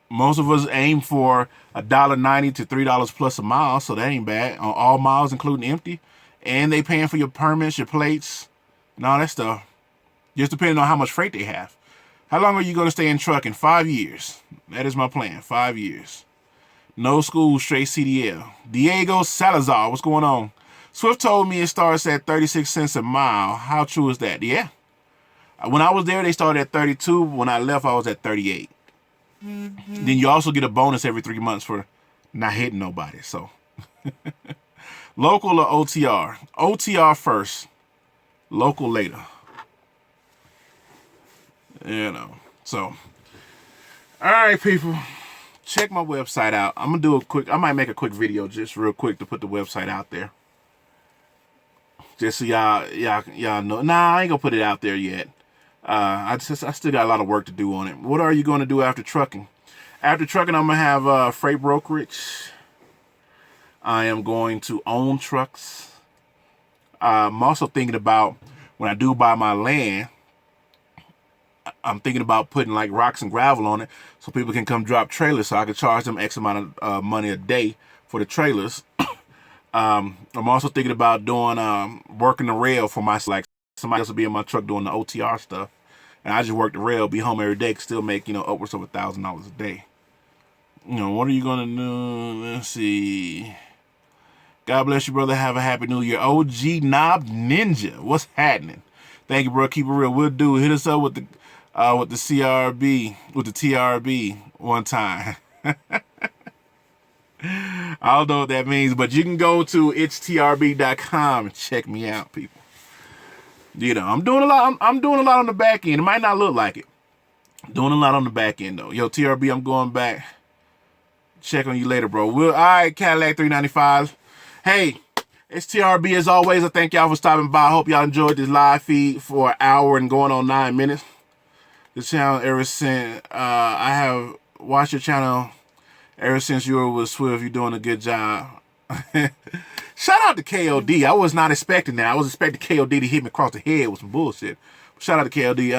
A: Most of us aim for $1.90 to $3 plus a mile, so that ain't bad. On all miles, including empty. And they paying for your permits, your plates, and all that stuff. Just depending on how much freight they have. How long are you going to stay in trucking? 5 years. That is my plan. 5 years. No school, straight CDL. Diego Salazar, what's going on? Swift told me it starts at 36 cents a mile. How true is that? Yeah. When I was there, they started at 32. When I left, I was at 38. Then you also get a bonus every 3 months for not hitting nobody. So, local or OTR? OTR first, local later. You know. So, all right, people. Check my website out. I'm gonna do a quick. I might make a quick video just real quick to put the website out there. Just so y'all know. Nah, I ain't gonna put it out there yet. I still got a lot of work to do on it. What are you gonna do after trucking? After trucking, I'm gonna have freight brokerage. I am going to own trucks. I'm also thinking about when I do buy my land. I'm thinking about putting like rocks and gravel on it so people can come drop trailers so I can charge them X amount of money a day for the trailers. I'm also thinking about doing working the rail for my, like, somebody else will be in my truck doing the OTR stuff, and I just work the rail, be home every day, can still make, you know, upwards of $1,000 a day. You know, what are you gonna do? Let's see. God bless you, brother. Have a happy new year. OG Knob Ninja, what's happening? Thank you, bro. Keep it real. We'll do. Hit us up with the CRB, with the TRB one time. I don't know what that means, but you can go to itstrb.com and check me out, people. You know, I'm doing a lot. I'm doing a lot on the back end. It might not look like it. Doing a lot on the back end though. Yo, TRB, I'm going back. Check on you later, bro. All right, Cadillac 395. Hey, it's TRB as always. I thank y'all for stopping by. I hope y'all enjoyed this live feed for an hour and going on 9 minutes. The channel ever since I have watched your channel ever since you were with Swift. You're doing a good job. Shout out to KOD. I was not expecting that. I was expecting KOD to hit me across the head with some bullshit. Shout out to KOD.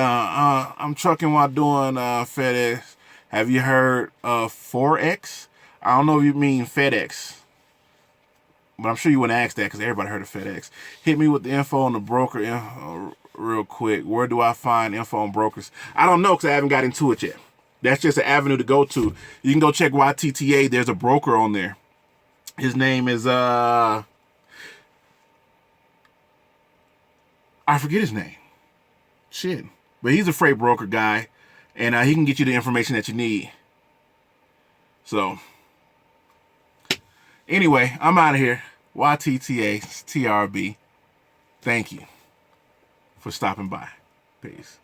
A: I'm trucking while doing FedEx. Have you heard of 4X? I don't know if you mean FedEx, but I'm sure you wouldn't ask that because everybody heard of FedEx. Hit me with the info on the broker real quick. Where do I find info on brokers? I don't know because I haven't got into it yet. That's just an avenue to go to. You can go check YTTA. There's a broker on there. His name is I forget his name. Shit. But he's a freight broker guy, and he can get you the information that you need. So, anyway, I'm out of here. YTTA, TRB. Thank you for stopping by. Peace.